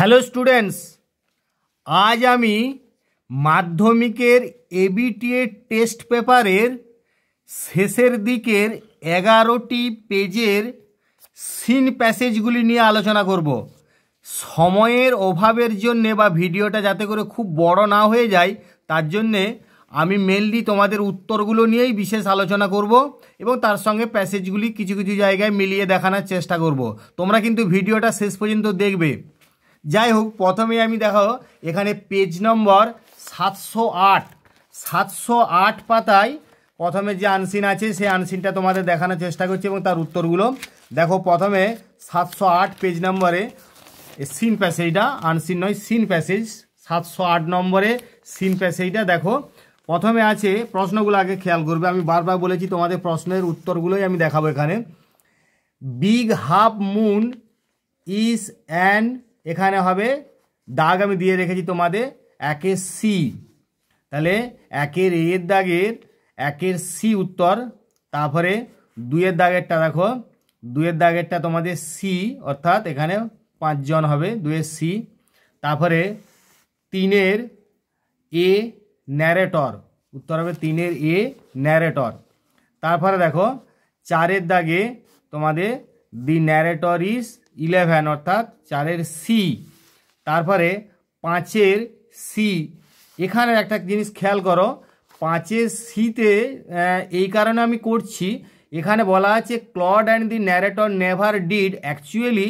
Hello students, আজ আমি মাধ্যমিকের এবিটিএ টেস্ট পেপারের শেষের দিকের 11টি পেজের সিন প্যাসেজগুলি নিয়ে আলোচনা করব। সময়ের অভাবের জন্যে বা ভিডিওটা যাতে করে খুব বড় না হয়ে যায় তার জন্যে আমি মেনলি তোমাদের উত্তরগুলো নিয়েই বিশেষ আলোচনা করব এবং তার সঙ্গে প্যাসেজগুলি কিছু কিছু জায়গায় মিলিয়ে দেখানোর চেষ্টা করব। তোমরা কিন্তু ভিডিওটা শেষ পর্যন্ত দেখবে। যাই হোক, প্রথমে আমি দেখো এখানে পেজ নম্বর 708 পাতায় প্রথমে যে আনসিন আছে সেই আনসিনটা তোমাদের দেখানোর চেষ্টা করছি এবং তার উত্তরগুলো দেখো। প্রথমে 708 পেজ নম্বরে সিন প্যাসেজটা, আনসিন নয় সিন প্যাসেজ, 708 নম্বরে সিন প্যাসেজটা দেখো। প্রথমে আছে, প্রশ্নগুলো আগে খেয়াল করবে, আমি বারবার বলেছি তোমাদের প্রশ্নের উত্তরগুলোই আমি দেখাবো এখানে। Big half moon is an, এখানে হবে দাগ আমি দিয়ে রেখেছি তোমাদের একের সি, তাহলে একের এর দাগের একের সি উত্তর। তারপরে দুইয়ের দাগেরটা দেখো, দুইয়ের দাগেরটা তোমাদের সি, অর্থাৎ এখানে 5 জন হবে, দুইয়ের সি। তারপরে তিনের এ ন্যারেটর, উত্তর হবে তিনের এ ন্যারেটর। তারপরে দেখো চারের দাগে তোমাদের দি ন্যারেটর ইজ 11, অর্থাৎ চারের সি। তারপরে পাঁচের সি, এখানে একটা জিনিস খেয়াল করো, পাঁচের সিতে এই কারণে আমি করছি, এখানে বলা আছে clod and the narrator never did, actually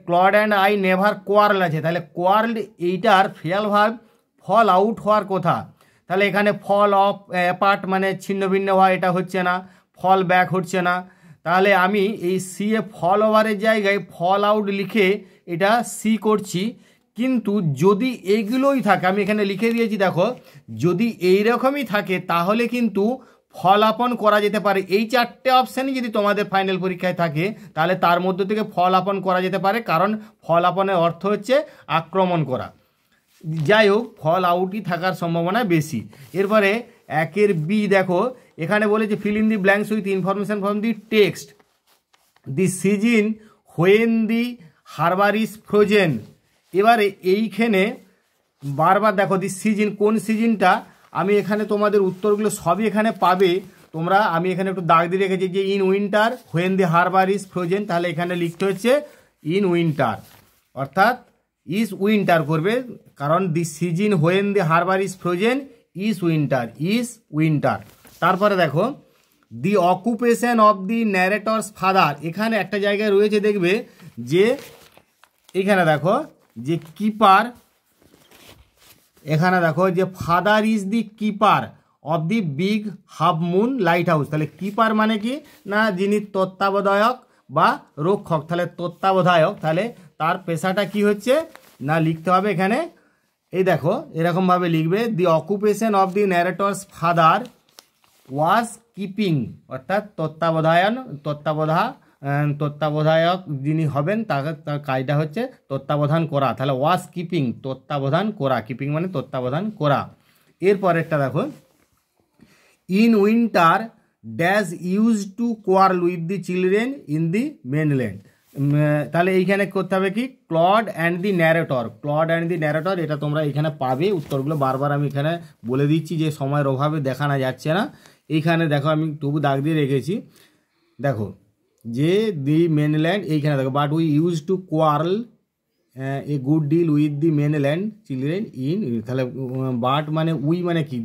Claude and I never quarrel আছে, তাহলে কোয়ার্ল এইটার ফেল ভার্ব ফল আউট হওয়ার কথা, তাহলে এখানে ফল অফ অ্যাপার্ট মানে ছিন্ন ভিন্ন হওয়া, এটা হচ্ছে না, ফল ব্যাক হচ্ছে না, তাহলে আমি এই সি এ ফল ওভারের জায়গায় ফল আউট লিখে এটা সি করছি। কিন্তু যদি এইগুলোই থাকে, আমি এখানে লিখে দিয়েছি দেখো, যদি এই রকমই থাকে তাহলে কিন্তু ফলাপন করা যেতে পারে। এই চারটে অপশানই যদি তোমাদের ফাইনাল পরীক্ষায় থাকে তাহলে তার মধ্য থেকে ফলাপন করা যেতে পারে, কারণ ফলাপনের অর্থ হচ্ছে আক্রমণ করা। যাই হোক, ফল আউটই থাকার সম্ভাবনা বেশি। এরপরে একের বি দেখো, এখানে বলেছে fill in the blanks with information from the text. The season when the harbour is frozen, এবারে এইখানে বারবার দেখো দি সিজন, কোন সিজনটা, আমি এখানে তোমাদের উত্তরগুলো সবই এখানে পাবে তোমরা। আমি এখানে একটু দাগ দিয়ে রেখেছি যে in winter when the harbour is frozen, তাহলে এখানে লিখতে হচ্ছে ইন উইন্টার, অর্থাৎ ইজ উইন্টার করবে, কারণ the season when the harbour is frozen is winter, is winter. তারপরে দেখো the occupation of the narrator's father, এখানে একটা জায়গায় রয়েছে দেখবে যে এখানে দেখো যে কিপার, এখানে দেখো যে father is the keeper of the big half moon light house, তাহলে কিপার মানে কি না যিনি তত্ত্বাবধায়ক বা রক্ষক, তাহলে তত্ত্বাবধায়ক, তাহলে তার পেশাটা কি হচ্ছে না লিখতে হবে এখানে, এই দেখো এরকমভাবে লিখবে the occupation of the narrator's father was keeping, অর্থাৎ তত্ত্বাবধায়ক যিনি হবেন তার কাজটা হচ্ছে তত্ত্বাবধান করা, তাহলে ওয়াজ কিপিং তত্ত্বাবধান করা, কিপিং মানে তত্ত্বাবধান করা। এরপরেরটা দেখো in winter dash use to quarrel with the children in the mainland, তাহলে এইখানে করতে হবে কি clod and the narrator, clod and the narrator, এটা তোমরা এখানে পাবে উত্তরগুলো। বারবার আমি এখানে বলে দিচ্ছি যে সময়ের অভাবে দেখানো যাচ্ছে না, এইখানে দেখো আমি তবু দাগ দিয়ে রেখেছি, দেখো যে দি মেনল্যান্ড, এইখানে দেখো but we used to quarrel a good deal with the mainland children in, তাহলে বাট মানে উই মানে কি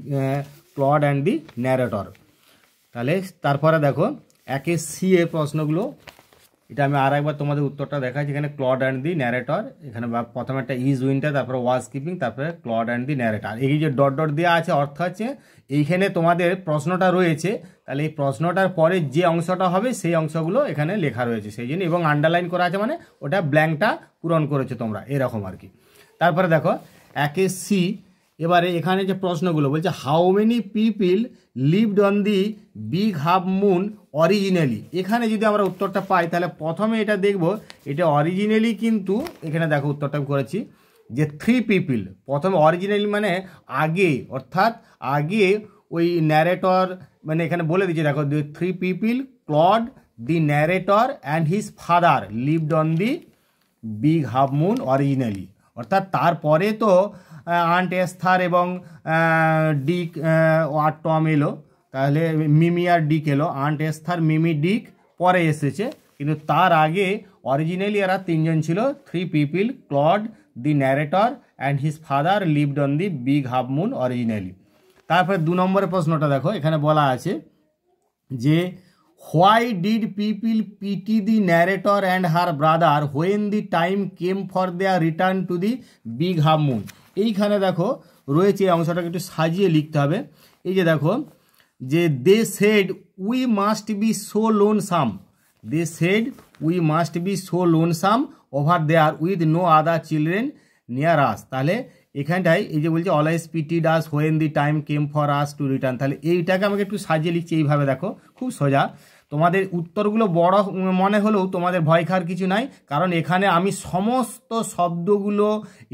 ক্লড অ্যান্ড দি ন্যারেটর। তাহলে তারপরে দেখো একে সি এর প্রশ্নগুলো, এটা আমি আর একবার তোমাদের উত্তরটা দেখাচ্ছি, এখানে ক্লড অ্যান্ড দি ন্যারেটর, এখানে প্রথমে একটা ইজ উইন্টার, তারপরে ওয়াজ কিপিং, তারপরে ক্লড অ্যান্ড দি ন্যারেটর। এই যে ডট ডট দেওয়া আছে অর্থ আছে এইখানে তোমাদের প্রশ্নটা রয়েছে, তাহলে এই প্রশ্নটার পরে যে অংশটা হবে সেই অংশগুলো এখানে লেখা রয়েছে সেই জন্য, এবং আন্ডারলাইন করা আছে মানে ওটা ব্ল্যাঙ্কটা পূরণ করেছে তোমরা, এরকম আর কি। তারপরে দেখো একে সি, এবারে এখানে যে প্রশ্নগুলো বলছে how many people lived on the big half moon originally, এখানে যদি আমরা উত্তরটা পাই তাহলে প্রথমে এটা দেখব এটা অরিজিনালি, কিন্তু এখানে দেখো উত্তরটা আমি করেছি যে 3 পিপিল, প্রথমে অরিজিনালি মানে আগে, অর্থাৎ আগে ওই ন্যারেটর মানে এখানে বলে দিচ্ছে দেখো 3 people Claude the narrator and his father lived on the big half moon originally, অর্থাৎ তারপরে তো আন্ট এস্থার এবং ডিক আর টম এলো, তাহলে মিমি আর ডিক এলো, আন্ট এস্থার মিমি ডিক পরে এসেছে, কিন্তু তার আগে অরিজিনালি এরা তিনজন ছিল, 3 people, Claude the narrator and his father lived on the big half moon originally. তারপরে 2 নম্বরের প্রশ্নটা দেখো, এখানে বলা আছে যে why did people pity the narrator and her brother when the time came for their return to the big half moon. এইখানে দেখো রয়েছে, এই অংশটাকে একটু সাজিয়ে লিখতে হবে। এই যে দেখো যে they said we must be so lonesome, they said we must be so lonesome over there with no other children near us. তাহলে এখানটায় এই যে বলছে always pitied us when the time came for us to return, তাহলে এইটাকে আমাকে একটু সাজিয়ে লিখছি এইভাবে। দেখো খুব সোজা, তোমাদের উত্তরগুলো বড় মনে হলেও তোমাদের ভয় খাওয়ার কিছু নাই, কারণ এখানে আমি সমস্ত শব্দগুলো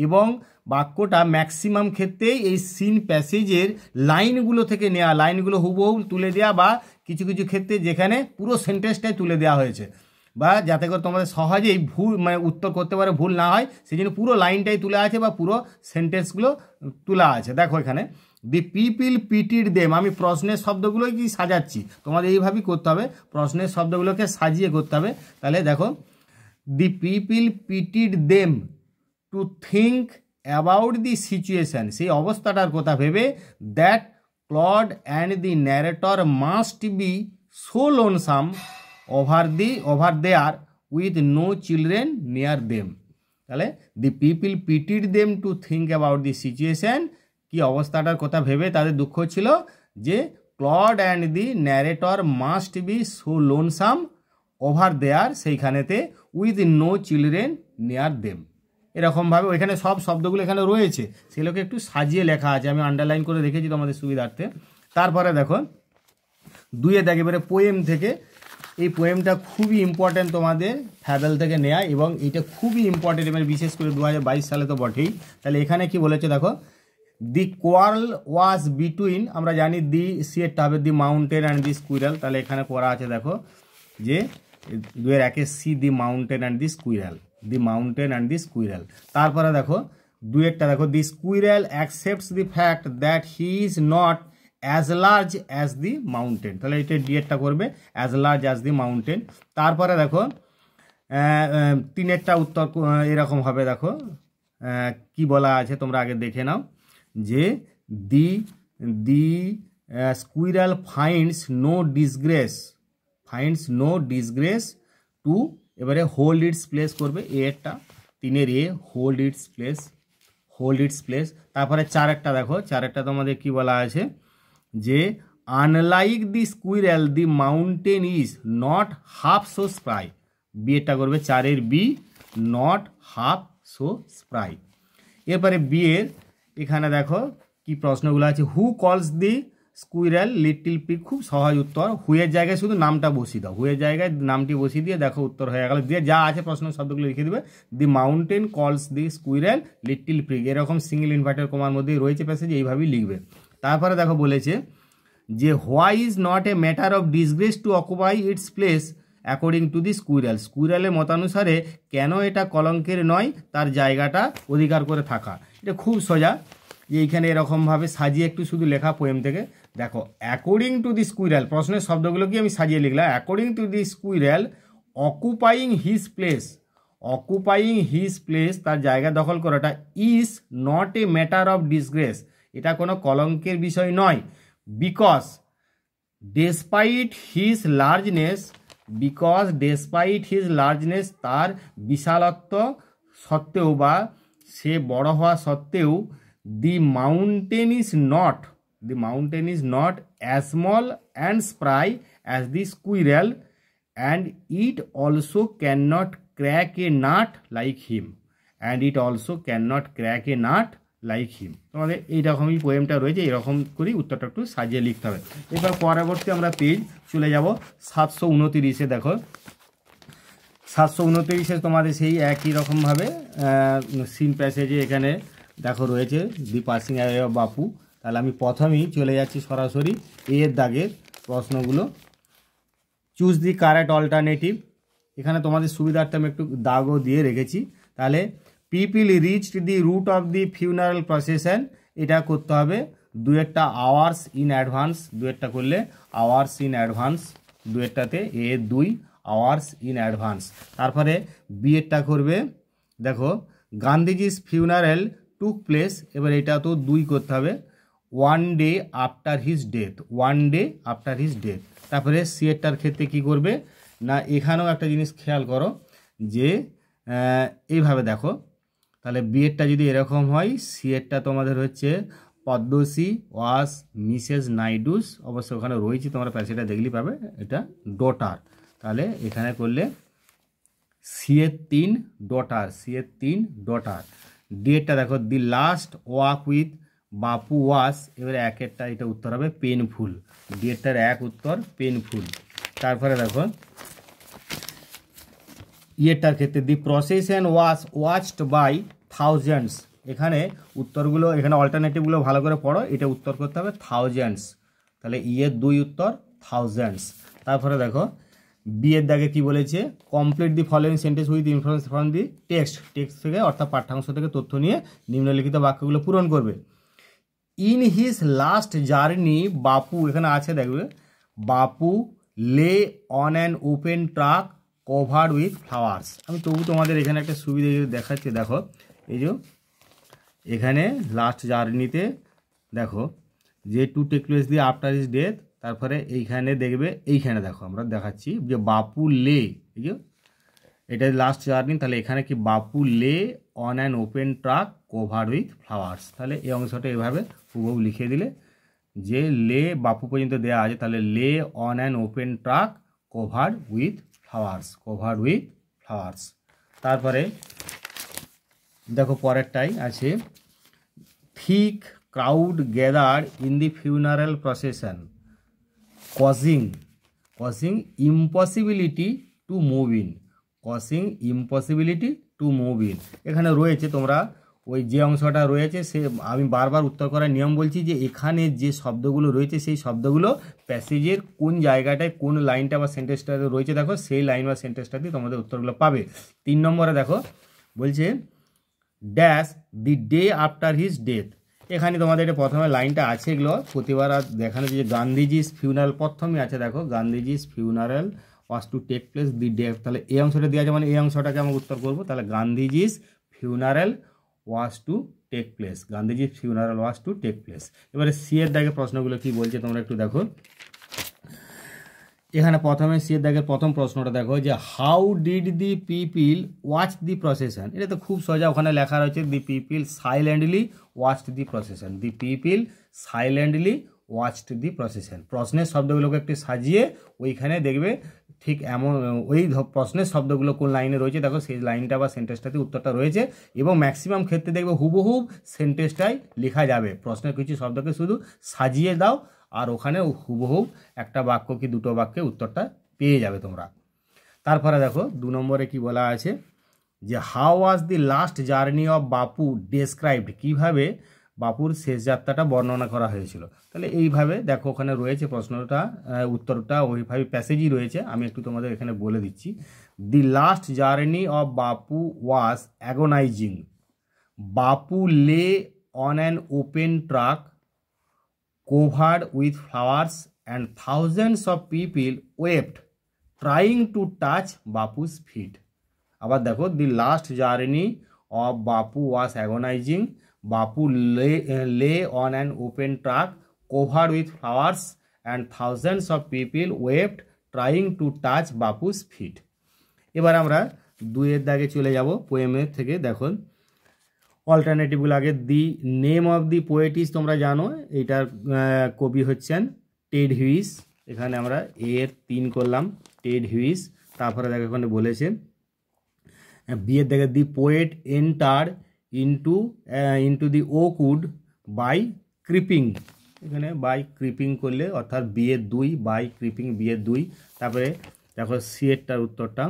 এবং বাক্যটা ম্যাক্সিমাম ক্ষেত্রেই এই সিন প্যাসেজের লাইনগুলো থেকে নেওয়া, লাইনগুলো হুবহু তুলে দেওয়া, বা কিছু কিছু ক্ষেত্রে যেখানে পুরো সেন্টেন্সটাই তুলে দেওয়া হয়েছে, বা যাতে করে তোমাদের সহজেই ভুল মানে উত্তর করতে পারে ভুল না হয়, সেই জন্য পুরো লাইনটাই তুলে আছে বা পুরো সেন্টেন্সগুলো তোলা আছে। দেখো এখানে দি পিপিল পিটিড দেম, আমি প্রশ্নের শব্দগুলোই কি সাজাচ্ছি, তোমাদের এইভাবেই করতে হবে, প্রশ্নের শব্দগুলোকে সাজিয়ে করতে হবে। তাহলে দেখো the people pitied them to think about the situation, সেই অবস্থাটার কথা ভেবে, that Claude and the narrator must be so lonesome over there with no children near them. তাহলে the people pitied them to think about the situation, কি অবস্থাটার কথা ভেবে তাদের দুঃখ ছিল যে Claude and the narrator must be so lonesome over there, সেইখানেতে with no children near them. এরকমভাবে ওইখানে সব শব্দগুলো এখানে রয়েছে, সেগুলোকে একটু সাজিয়ে লেখা আছে, আমি আন্ডারলাইন করে রেখেছি তোমাদের সুবিধার্থে। তারপরে দেখো 2 একেবারে পোয়েম থেকে, এই পোয়েমটা খুবই ইম্পর্ট্যান্ট তোমাদের ফ্যাবেল থেকে নেয়া, এবং এটা খুবই ইম্পর্ট্যান্ট, এবং বিশেষ করে 2022 সালে তো বটেই। তাহলে এখানে কি বলেছে দেখো, দি কোয়ার্ল ওয়াজ বিটুইন, আমরা জানি দি সিয়েরটা হবে the mountain and the squirrel, তাহলে এখানে পড়া আছে দেখো যে 2-1 C the mountain and the squirrel, the mountain and the squirrel. তারপরে দেখো 2-1টা দেখো, the squirrel accepts the fact that he is not as large as the mountain, তাহলে এটা ডিএডটা করবে as large as the mountain. তারপরে দেখো 3-এরটা উত্তর এরকম হবে, দেখো কি বলা আছে তোমরা আগে দেখে নাও, যে the squirrel finds no disgrace to, এবারে হোল্ড ইটস প্লেস করবে, এরটা 3-এর হোল্ড ইটস প্লেস। তারপরে 4-একটা দেখো, 4-একটা তোমাদের কি বলা আছে, যে unlike the squirrel the mountain is not half so spry, বিয়েটা করবে 4-এর B, not half so spry. এরপরে বিয়ের এখানে দেখো কি প্রশ্নগুলো আছে, হু কলস দি স্কুইরাল লিটল পিগ, খুব সহজ উত্তর, হুয়ের জায়গায় শুধু নামটা বসিয়ে দাও, হুয়ের জায়গায় নামটি বসিয়ে দিয়ে দেখো উত্তর হয়ে গেল, দিয়ে যা আছে প্রশ্ন শব্দগুলো লিখে দেবে, দি মাউন্টেন কলস দি স্কুইরাল লিটল পিগ, এরকম সিঙ্গেল ইনভার্টেড কমার মধ্যেই রয়েছে প্যাসেজ, এইভাবেই লিখবে। তারপরে দেখো বলেছে যে why is not a matter of disgrace to occupy its place according to the squirrel, স্কুইরালের মতানুসারে কেন এটা কলঙ্কের নয় তার জায়গাটা অধিকার করে থাকা। এটা খুব সোজা, যে এইখানে এরকমভাবে সাজিয়ে একটু শুধু লেখা পোয়েম থেকে। দেখো অ্যাকর্ডিং টু দি স্কুইরাল, প্রশ্নের শব্দগুলোকে আমি সাজিয়ে লিখলাম, according to the squirrel occupying his place, তার জায়গা দখল করাটা, is not a matter of disgrace, এটা কোনো কলঙ্কের বিষয় নয়, বিকজ ডেসপাইট হিজ লার্জনেস, তার বিশালত্ব সত্ত্বেও বা সে বড় হওয়া সত্ত্বেও, দি mountain is not as small and spry as the squirrel, and it also can not crack a nut like হিম, তোমাদের এইরকমই পোয়েমটা রয়েছে, এরকম করেই উত্তরটা একটু সাজিয়ে লিখতে হবে। এবার পরবর্তী আমরা পেজ চলে যাব 729-এ। দেখো 729-এ তোমাদের সেই একই রকমভাবে সিন প্যাসেজে এখানে দেখো রয়েছে দি পাসিং অ্যাওয়ে অফ বাপু। তাহলে আমি প্রথমেই চলে যাচ্ছি সরাসরি এর দাগের প্রশ্নগুলো। চুজ দি কারেক্ট অল্টারনেটিভ, এখানে তোমাদের সুবিধার্থে আমি একটু দাগও দিয়ে রেখেছি, তাহলে people reached the route of the funeral procession, এটা করতে হবে দুয়েরটা আওয়ার্স ইন অ্যাডভান্স, দুয়েরটা করলে আওয়ার্স ইন অ্যাডভান্স, দুয়েরটাতে এ 2 আওয়ার্স ইন অ্যাডভান্স। তারপরে বিয়েরটা করবে, দেখো গান্ধীজিস ফিউনারেল টুক প্লেস, এবার এটা তো 2 করতে হবে, 1 day after his death, 1 day after his death. তারপরে সিয়েরটার ক্ষেত্রে কি করবে না, এখানেও একটা জিনিস খেয়াল করো যে এইভাবে দেখো, তাহলে বিয়েরটা যদি এরকম হয়, সিয়েরটা তোমাদের হচ্ছে পদ্মশ্রী ওয়াস মিসেস নাইডুস, অবশ্য ওখানে রয়েছে তোমরা প্যাসেজটা দেখলেই পাবে, এটা ডটার। তাহলে এখানে করলে সিয়ের 3 ডটার, সিয়ের 3 ডটার। ডেটটা দেখো দি লাস্ট ওয়াক উইথ বাপু ওয়াস, এবারে একেরটা এটা উত্তর হবে পেনফুল, ডেটটার 1 উত্তর পেনফুল। তারপরে দেখো ইয়েরটার ক্ষেত্রে the procession was watched by thousands, এখানে উত্তরগুলো, এখানে অল্টারনেটিভগুলো ভালো করে পড়ো, এটা উত্তর করতে হবে থাউজেন্ডস, তাহলে ইয়ের 2 উত্তর থাউজেন্ডস। তারপরে দেখো বিয়ের দাগে কি বলেছে, complete the following sentence with information from the text, text থেকে অর্থাৎ পাঠ্যাংশ থেকে তথ্য নিয়ে নিম্নলিখিত বাক্যগুলো পূরণ করবে। ইন হিজ লাস্ট জার্নি বাপু, এখানে আছে দেখবে বাপু লে on an open truck covered with flowers. আমি তবু তোমাদের এখানে একটা সুবিধা দেখাচ্ছি, দেখো এই যে এখানে লাস্ট জার্নিতে দেখো যে টু টেক প্লেস দিয়ে আফটার হিজ ডেথ, তারপরে এইখানে দেখবে, এইখানে দেখো আমরা দেখাচ্ছি যে বাপু লে, এই যে এটা লাস্ট জার্নি, তাহলে এখানে কি বাপু লে on an open truck covered with flowers, তাহলে এই অংশটা এভাবে হুবহু লিখে দিলে যে লে বাপু পর্যন্ত দেওয়া আছে, তাহলে lay on an open truck covered with flowers, covered with flowers. তারপরে দেখো পরেরটাই আছে thick crowd gather in the funeral procession causing impossibility to move in, causing impossibility to move in, এখানে রয়েছে তোমরা ওই যে অংশটা রয়েছে সে আমি বারবার উত্তর করার নিয়ম বলছি যে এখানে যে শব্দগুলো রয়েছে সেই শব্দগুলো প্যাসেজের কোন জায়গাটায় কোন লাইনটা বা সেন্টেন্সটাতে রয়েছে দেখো, সেই লাইন বা সেন্টেন্সটাতে তোমাদের উত্তরগুলো পাবে। 3 নম্বরে দেখো বলছে dash the day after his death, এখানে তোমাদের এটা প্রথমে লাইনটা আছে, এগুলো প্রতিবার আর দেখানো যে গান্ধীজিস ফিউনারাল, প্রথমেই আছে দেখো Gandhiji's funeral was to take place the day, তাহলে এই অংশটা দেওয়া আছে, মানে এই অংশটাকে আমরা উত্তর করবো, তাহলে Gandhiji's funeral was to take place, Gandhiji's funeral was to take place. এবারে সি এর দাগে প্রশ্নগুলো কি বলছে তোমরা একটু দেখো, এখানে প্রথমে সি এর দাগের প্রথম প্রশ্নটা দেখো যে how did the people watch the procession, এটা তো খুব সোজা, ওখানে লেখা রয়েছে the people silently watched the procession, the people silently watched the procession. প্রশ্নের শব্দগুলোকে একটু সাজিয়ে ওইখানে দেখবে ঠিক এমন ওই প্রশ্নের শব্দগুলো কোন লাইনে রয়েছে দেখো, সেই লাইনটা বা সেন্টেন্সটাতে উত্তরটা রয়েছে, এবং ম্যাক্সিমাম ক্ষেত্রে দেখবে হুবহুব সেন্টেন্সটাই লেখা যাবে, প্রশ্নের কিছু শব্দকে শুধু সাজিয়ে দাও আর ওখানে হুবহুব একটা বাক্য কি দুটো বাক্যে উত্তরটা পেয়ে যাবে তোমরা। তারপরে দেখো 2 নম্বরে কি বলা আছে যে how was the last journey of Bapu described, কীভাবে বাপুর শেষ যাত্রাটা বর্ণনা করা হয়েছিল, তাহলে এইভাবে দেখো ওখানে রয়েছে প্রশ্নটা, উত্তরটা ওইভাবে প্যাসেজই রয়েছে, আমি একটু তোমাদের এখানে বলে দিচ্ছি। The last journey of Bapu was agonising, বাপু লে on an open truck covered with flowers and thousands of people wept trying to touch Bapu's feet. আবার দেখো the last journey of Bapu was agonizing. Bapu lay on an open truck covered with flowers and thousands of people wept trying to touch Bapu's feet. এবার আমরা 2 এর দাগে চলে যাব পোয়েমের থেকে, দেখো অল্টারনেটিভগুলো আগে। দি নেম অফ দি পোয়েটিস তোমরা জানো, এইটার কবি হচ্ছেন টেড হিউইস, এখানে আমরা এর 3 করলাম টেড হিউইস। তারপরে দেখো এখানে বলেছে বিয়ের দেখে the poet enter into the oakwood by creeping, এখানে বাই ক্রিপিং করলে অর্থাৎ বিয়ের 2 বাই ক্রিপিং বিয়ের 2। তারপরে দেখো সিয়েরটার উত্তরটা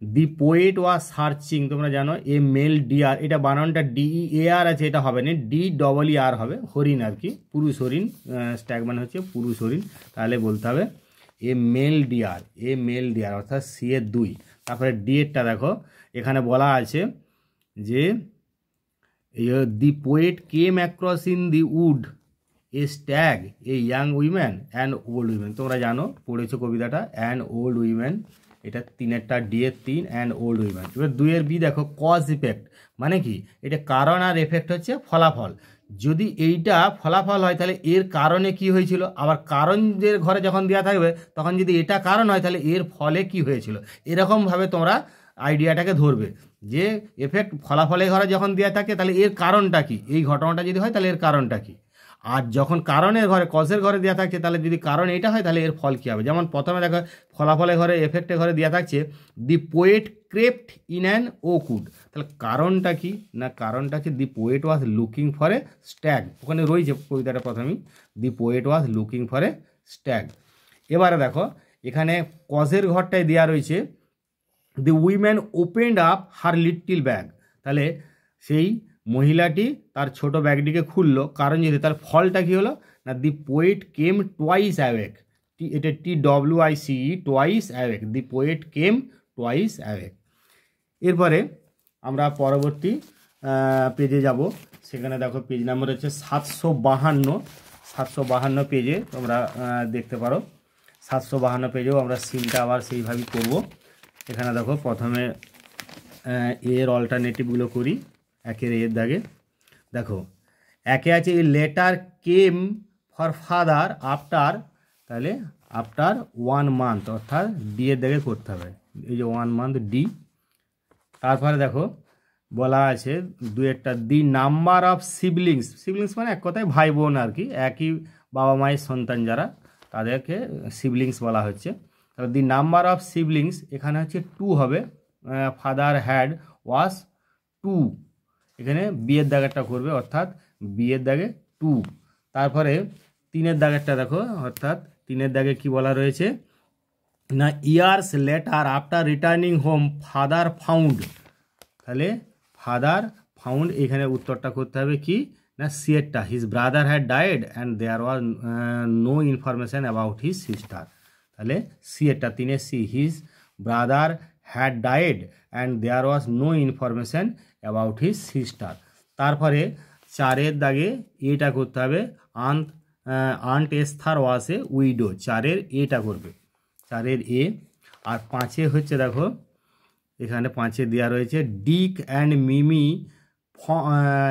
দি পোয়েট ওয়াজ সার্চিং, তোমরা জানো এ মেল ডিয়ার, এটা বানানটা DEAR আছে, এটা হবে না DEER হবে, হরিণ আর কি, পুরুষ হরিণ, স্ট্যাগ মানে হচ্ছে পুরুষ হরিণ, তাহলে বলতে হবে এ মেল ডিয়ার, অর্থাৎ সি এর 2। তারপরে ডি এরটা দেখো এখানে বলা আছে যে দি poet came across in the wood A stag a young women and old women. তোমরা জানো, পড়েছো কবিতাটা, অ্যান্ড ওল্ড উইমেন, এটা তিনেরটা ডি এর 3 অ্যান্ড ওল্ড উইমেন। এবার 2 এর বি দেখো কজ ইফেক্ট, মানে কি এটা কারণ আর এফেক্ট হচ্ছে ফলাফল। যদি এইটা ফলাফল হয় তাহলে এর কারণে কি হয়েছিল, আবার কারণের ঘরে যখন দেওয়া থাকবে তখন যদি এটা কারণ হয় তাহলে এর ফলে কি হয়েছিল, এরকমভাবে তোমরা আইডিয়াটাকে ধরবে যে এফেক্ট ফলাফলের ঘরে যখন দেওয়া থাকে তাহলে এর কারণটা কি, এই ঘটনাটা যদি হয় তাহলে এর কারণটা কি। আর যখন কারণের ঘরে কজের ঘরে দেওয়া থাকছে তাহলে যদি কারণ এটা হয় তাহলে এর ফল কী হবে। যেমন প্রথমে দেখো ফলাফলের ঘরে এফেক্টের ঘরে দেওয়া থাকছে the poet crept in an oak wood, তাহলে কারণটা কি না, কারণটা হচ্ছে the poet was looking for a stag, ওখানে রয়েছে কবিতাটা প্রথমেই, the poet was looking for a stag. এবারে দেখো এখানে কজের ঘরটায় দেওয়া রয়েছে the woman opened up her little bag, তাহলে সেই মহিলাটি তার ছোট ব্যাগটিকে খুললো, কারণ যদি তার ফলটা কী হলো না, দি পোয়েট কেম টোয়াইস অ্যাওয়েক, এটা TWICE টোয়াইস অ্যাওয়েক, দি পোয়েট কেম টোয়াইস অ্যাওয়েক। এরপরে আমরা পরবর্তী পেজে যাব, সেখানে দেখো পেজ নাম্বার হচ্ছে 752 পেজে তোমরা দেখতে পারো। 752 পেজেও আমরা সিনটা আবার সেইভাবেই করব। এখানে দেখো প্রথমে এর অল্টারনেটিভগুলো করি, একের এর দাগে দেখো একে আছে a letter came for father after, তাহলে আফটার 1 মান্থ, অর্থাৎ ডি এর দাগে করতে হবে, এই যে 1 মান্থ ডি। তারপরে দেখো বলা আছে 2-একটা the number of siblings, siblings মানে এক কথায় ভাই বোন আর কি, একই বাবা মায়ের সন্তান যারা তাদেরকে সিবলিংস বলা হচ্ছে। তাহলে দি নাম্বার অফ সিবলিংস এখানে হচ্ছে 2 হবে, ফাদার হ্যাড ওয়াজ 2, এখানে বিয়ের দাগেরটা করবে, অর্থাৎ বিয়ের দাগে 2। তারপরে 3-এর দাগেরটা দেখো, অর্থাৎ 3-এর দাগে কি বলা রয়েছে না, years later after returning home father found, তাহলে ফাদার ফাউন্ড এখানে উত্তরটা করতে হবে কি না, সিয়েরটা, his brother had died and there was no information about his sister, তাহলে সিয়েরটা 3-এর C, his brother had died and there was no information about his sister. তারপরে 4-এর দাগে এটা করতে হবে, aunt Esther was a widow, 4-এর এটা করবে, 4-এর এ। আর 5-এ হচ্ছে দেখো এখানে 5-এ দেওয়া রয়েছে ডিক অ্যান্ড মিমি,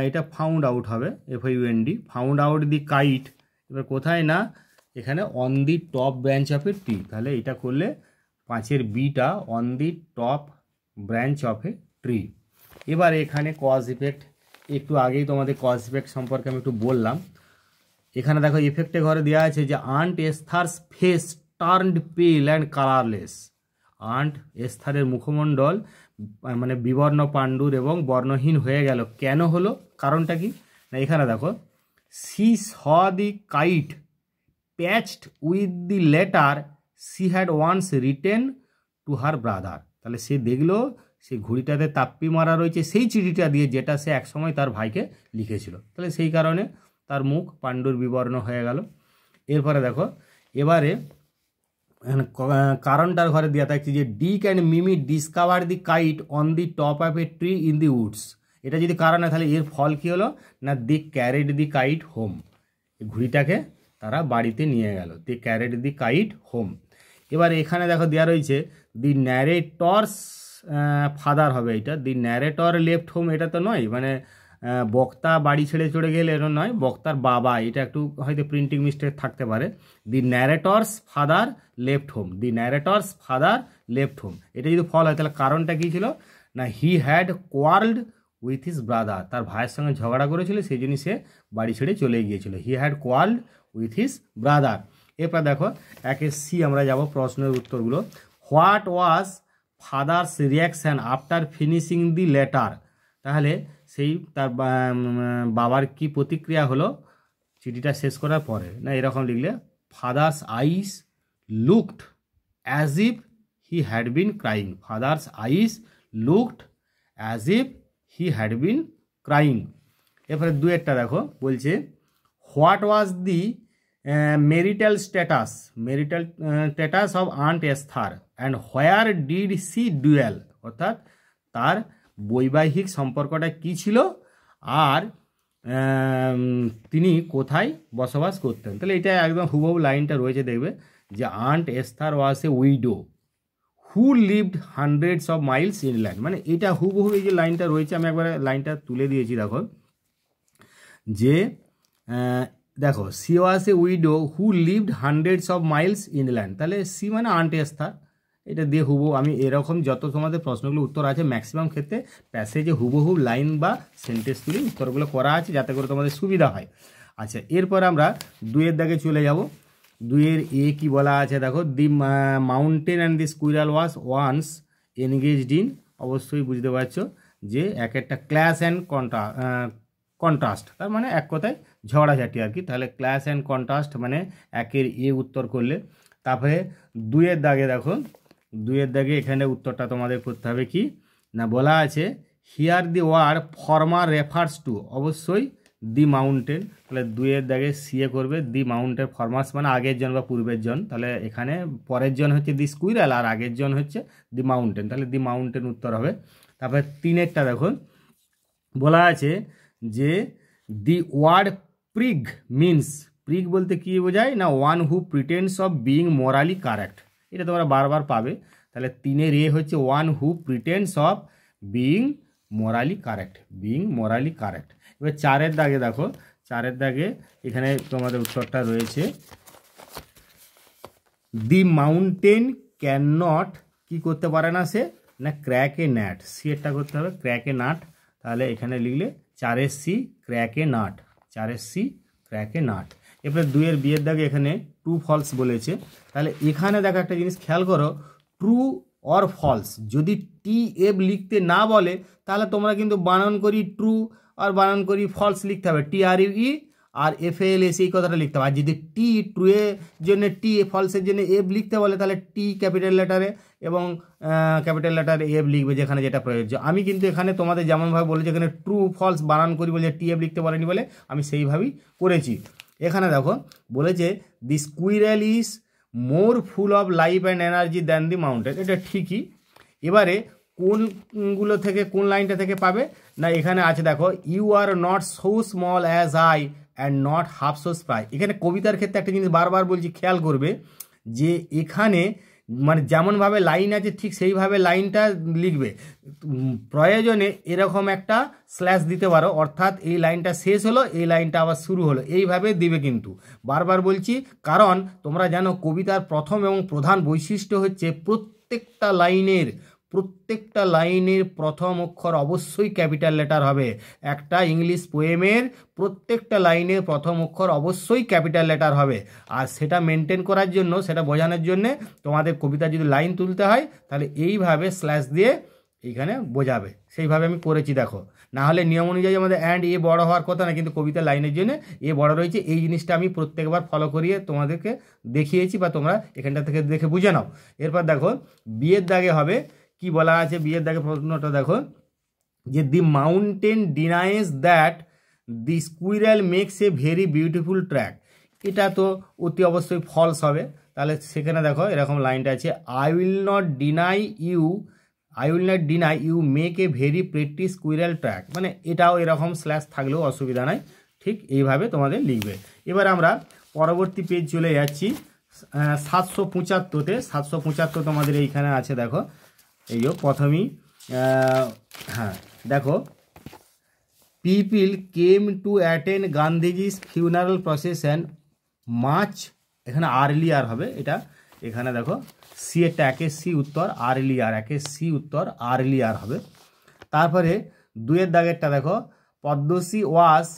এটা ফাউন্ড আউট হবে, FIUND, found out the kite, এবার কোথায় না এখানে on the top branch of a tree, তাহলে এটা করলে 5-এর বিটা on the top branch of a tree. এবার এখানে কজ ইফেক্ট, একটু আগেই তোমাদের কজ ইফেক্ট সম্পর্কে আমি একটু বললাম। এখানে দেখো ইফেক্টে ঘরে দেওয়া আছে যে আন্ট এস্থারস ফেস টার্নড পেল অ্যান্ড কালারলেস, আন্ট এস্থারের মুখমণ্ডল মানে বিবর্ণ পাণ্ডুর এবং বর্ণহীন হয়ে গেল, কেন হলো, কারণটা কি না, এখানে দেখো she saw the kite patched with the letter she had once written to her brother, তাহলে সে দেখলো সেই ঘুড়িটাতে তাপ্পি মারা রয়েছে সেই চিঠিটা দিয়ে, যেটা সে একসময় তার ভাইকে লিখেছিল, তাহলে সেই কারণে তার মুখ পাণ্ডুর বিবর্ণ হয়ে গেল। এরপরে দেখো এবারে কারণটার ঘরে দেওয়া থাকছে যে Dick and Mimi discover the kite on the top of a tree in the woods, এটা যদি কারণ হয় তাহলে এর ফল কী হলো না, দি ক্যারেড দি কাইট হোম, ঘুড়িটাকে তারা বাড়িতে নিয়ে গেল, দি ক্যারেড দি কাইট হোম। এবার এখানে দেখো দেওয়া রয়েছে দি ন্যারেটরস ফাদার হবে, এটা দি ন্যারেটর লেফট হোম, এটা তো নয়, মানে বক্তা বাড়ি ছেড়ে চলে গেলে এটা নয়, বক্তার বাবা, এটা একটু হয়তো প্রিন্টিং মিস্টেক থাকতে পারে। The narrator's father left home, the narrator's father left home, এটা যদি ফল হয় তাহলে কারণটা কী ছিল না, he had quarrelled with his brother, তার ভাইয়ের সঙ্গে ঝগড়া করেছিল সেই জন্য সে বাড়ি ছেড়ে চলে গিয়েছিল, he had quarrelled with his brother. এরপর দেখো 1-এর সি আমরা যাব প্রশ্নের উত্তরগুলো। What was father's reaction after finishing the letter, তাহলে সেই তার বাবার কি প্রতিক্রিয়া হলো চিঠিটা শেষ করার পরে, না এরকম লিখলে father's eyes looked as if he had been crying, father's eyes looked as if he had been crying. এরপরে 2-একটা দেখো বলছে what was the marital status of aunt Esther and where did she dwell, অর্থাৎ তার বৈবাহিক সম্পর্কটা কী ছিল আর তিনি কোথায় বসবাস করতেন। তাহলে এটা একদম হুবহু লাইনটা রয়েছে, দেখবে যে aunt Esther was a widow who lived hundreds of miles inland, মানে এটা হুবহু এই যে লাইনটা রয়েছে, আমি একবারে লাইনটা তুলে দিয়েছি। দেখো যে দেখো C was a widow who lived hundreds of miles inland, তাহলে সি মানে আন্ট এস্থার, এটা দিয়ে হুবহু আমি এরকম যত তোমাদের প্রশ্নগুলো উত্তর আছে ম্যাক্সিমাম ক্ষেত্রে প্যাসেজে হুবহু লাইন বা সেন্টেন্স তুলে উত্তরগুলো করা আছে যাতে করে তোমাদের সুবিধা হয়। আচ্ছা, এরপর আমরা 2-এর দাগে চলে যাব। 2-এর এ কি বলা আছে দেখো, the mountain and the squirrel was once engaged in, অবশ্যই বুঝতে পারছো যে এক একটা ক্ল্যাশ অ্যান্ড কন্ট্রাস্ট, তার মানে এক কথায় ঝগড়াঝাটি আর কি। তাহলে ক্ল্যাশ অ্যান্ড কন্ট্রাস্ট মানে একের এ উত্তর করলে। তারপরে 2-এর দাগে দেখো, 2-এর দাগে এখানে উত্তরটা তোমাদের করতে হবে কি না, বলা আছে here the word former refers to, অবশ্যই দি মাউন্টেন। তাহলে 2-এর দাগে সিএ করবে দি মাউন্টেন, ফরমার্স মানে আগের জন বা পূর্বের জন, তাহলে এখানে পরের জন হচ্ছে দি স্কুইরাল আর আগের জন হচ্ছে দি মাউন্টেন, তাহলে দি মাউন্টেন উত্তর হবে। তারপরে 3-এরটা দেখো বলা আছে যে the word prig means, prig বলতে কী বোঝায় না, one who pretends of being morally correct, এটা তোমরা বারবার পাবে। তাহলে 3-এর এ হচ্ছে one who pretends of being morally correct, being morally correct. এবার 4-এর দাগে দেখো, 4-এর দাগে এখানে তোমাদের উত্তরটা রয়েছে দি মাউন্টেন ক্যান নট, কী করতে পারে না সে না, ক্র্যাক এ ন্যাট, সি এরটা করতে হবে ক্র্যাক এ নাট। তাহলে এখানে লিখলে 4-এর সি ক্র্যাক এ নাট, 4-এর সি ক্র্যাক এ নাট। এরপরে 2-এর বিয়ের দাগে এখানে ট্রু ফলস বলেছে, তাহলে এখানে দেখো একটা জিনিস খেয়াল করো, ট্রু অর ফলস যদি টি এফ লিখতে না বলে তাহলে তোমরা কিন্তু বানান করি ট্রু আর বানান করি ফলস লিখতে হবে, TRUE আর FALS এই কথাটা লিখতে হবে। আর যদি টি ট্রু এর জন্য টি, ফলসের জন্য এফ লিখতে বলে তাহলে টি ক্যাপিটাল লেটারে এবং ক্যাপিটাল লেটারে এফ লিখবে যেখানে যেটা প্রযোজ্য। আমি কিন্তু এখানে তোমাদের যেমনভাবে বলেছি এখানে ট্রু ফলস বানান করি বলে টি এফ লিখতে বলেনি বলে আমি সেইভাবেই করেছি। এখানে দেখো বলেছে the squirrel is more full of life and energy than the mountain, এটা ঠিকই। এবারে কোনগুলো থেকে কোন লাইনটা থেকে পাবে না, এখানে আছে দেখো you are not so small as I and not half so spry. এখানে কবিতার ক্ষেত্রে একটা জিনিস বারবার বলছি খেয়াল করবে যে এখানে মানে যেমনভাবে লাইন আছে ঠিক সেইভাবে লাইনটা লিখবে, প্রয়োজনে এরকম একটা স্ল্যাশ দিতে পারো, অর্থাৎ এই লাইনটা শেষ হলো এই লাইনটা আবার শুরু হলো, এইভাবে দিবে। কিন্তু বারবার বলছি কারণ তোমরা জানো কবিতার প্রথম এবং প্রধান বৈশিষ্ট্য হচ্ছে প্রত্যেকটা লাইনের প্রথম অক্ষর অবশ্যই ক্যাপিটাল লেটার হবে। একটা ইংলিশ পোয়েমের প্রত্যেকটা লাইনের প্রথম অক্ষর অবশ্যই ক্যাপিটাল লেটার হবে, আর সেটা মেনটেন করার জন্য, সেটা বোঝানোর জন্যে তোমাদের কবিতা যদি লাইন তুলতে হয় তাহলে এইভাবে স্ল্যাশ দিয়ে এইখানে বোঝাবে, সেইভাবে আমি করেছি দেখো। না হলে নিয়ম অনুযায়ী আমাদের অ্যান্ড এ বড় হওয়ার কথা না, কিন্তু কবিতা লাইনের জন্য এ বড় রয়েছে, এই জিনিসটা আমি প্রত্যেকবার ফলো করিয়ে তোমাদেরকে দেখিয়েছি বা তোমরা এখানটা থেকে দেখে বুঝে নাও। এরপর দেখো বিয়ের দাগে হবে কি বলা আছে, বিয়ের দাগে প্রশ্নটা দেখো যে the mountain denies that the squirrel makes a very beautiful track, এটা তো অতি অবশ্যই ফলস হবে। তাহলে সেখানে দেখো এরকম লাইনটা আছে I will not deny you make a very pretty squirrel track, মানে এটাও এরকম স্ল্যাশ থাকলেও অসুবিধা নাই, ঠিক এইভাবে তোমাদের লিখবে। এবার আমরা পরবর্তী পেজ চলে যাচ্ছি 775-তে। 775 তোমাদের এইখানে আছে দেখো, এই যে প্রথমেই হ্যাঁ দেখো people came to attend Gandhiji's funeral procession much, এখানে আর্লিয়ার হবে এটা, এখানে দেখো সি একটা একে সি উত্তর আর্লিয়ার, একে সি উত্তর আর্লিয়ার হবে। তারপরে 2-এর দাগেরটা দেখো Padmashri was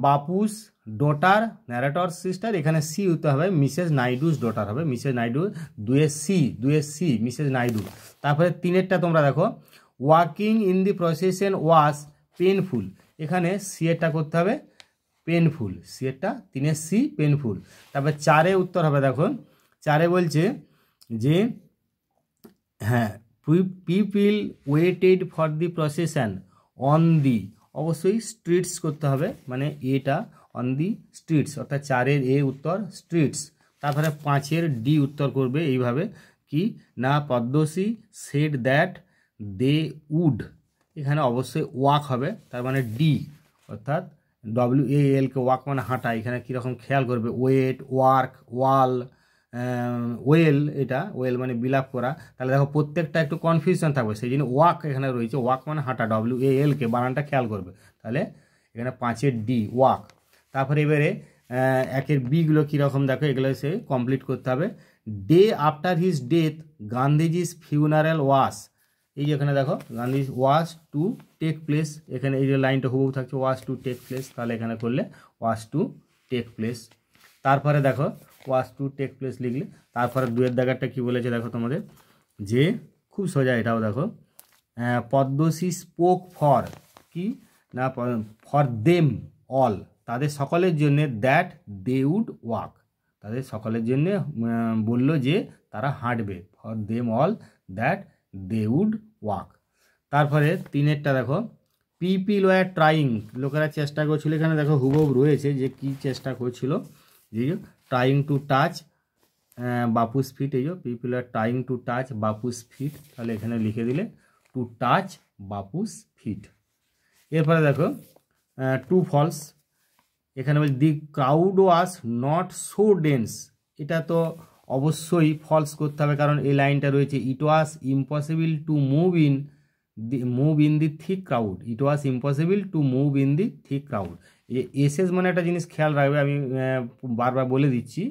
Bapu's daughter narrator sister, এখানে সি উত্তর হবে মিসেস নাইডুস ডটার হবে, মিসেস নাইডু, 2-এর সি মিসেস নাইডু। তারপরে 3-এরটা তোমরা দেখো walking in the procession was painful, এখানে সি এরটা করতে হবে পেনফুল, সি এরটা 3-এর সি পেনফুল। তারপরে 4-এ উত্তর হবে দেখো, 4-এ বলছে যে হ্যাঁ people waited for the procession on the, অবশ্যই স্ট্রিটস করতে হবে, মানে এটা অন দি স্ট্রিটস, অর্থাৎ 4-এর এ উত্তর স্ট্রিটস। তারপরে 5-এর ডি উত্তর করবে এইভাবে কি না Padmashri said that they would, এখানে অবশ্যই ওয়াক হবে, তার মানে ডি, অর্থাৎ WAL কে ওয়াক মানে হাঁটা। এখানে কীরকম খেয়াল করবে, ওয়েট, ওয়ার্ক, ওয়াল, ওয়েল, এটা ওয়েল মানে বিলাপ করা। তাহলে দেখো প্রত্যেকটা একটু কনফিউশন থাকবে, সেই জন্য ওয়াক এখানে রয়েছে। ওয়াক মানে হাঁটা, WAL কে বানানটা খেয়াল করবে। তাহলে এখানে 5-এর ডি ওয়াক। তারপরে এবারে 1-এর বিগুলো কীরকম দেখো, এগুলো সে কমপ্লিট করতে হবে। Day after his death Gandhiji's funeral was, এই যে এখানে দেখো Gandhi was to take place, এখানে এই যে লাইনটা হুবহু থাকছে ওয়াস টু টেক প্লেস, তাহলে এখানে করলে ওয়াস টু টেক প্লেস। তারপরে দেখো ওয়াস টু টেক প্লেস লিখলে, তারপরে 2-এর দাগারটা কী বলেছে দেখো তোমাদের, যে খুব সোজা এটাও দেখো, পদ্মশ্রী স্পোক ফর কি না, ফর দেম অল, তাদের সকলের জন্যে, দ্যাট দে উড ওয়াক, তাদের সকলের জন্যে বললো যে তারা হাঁটবে, for them all that they would walk. তারপরে 3-এরটা দেখো, পিপিল ওয়ার ট্রাইং, লোকেরা চেষ্টা করছিল, এখানে দেখো হুবহু রয়েছে যে কি চেষ্টা করছিল, যে trying to touch Bapu's feet, এই যে people are trying to touch Bapu's feet, তাহলে এখানে লিখে দিলে টু টাচ বাপুস ফিট। এরপরে দেখো টু ফলস, এখানে বলছে the crowd was not so dense, এটা তো অবশ্যই ফলস করতে হবে, কারণ এই লাইনটা রয়েছে, it was impossible to move in the thick crowd, it was impossible to move in the thick crowd. এই এসএস মানে একটা জিনিস খেয়াল রাখবে, আমি বারবার বলে দিচ্ছি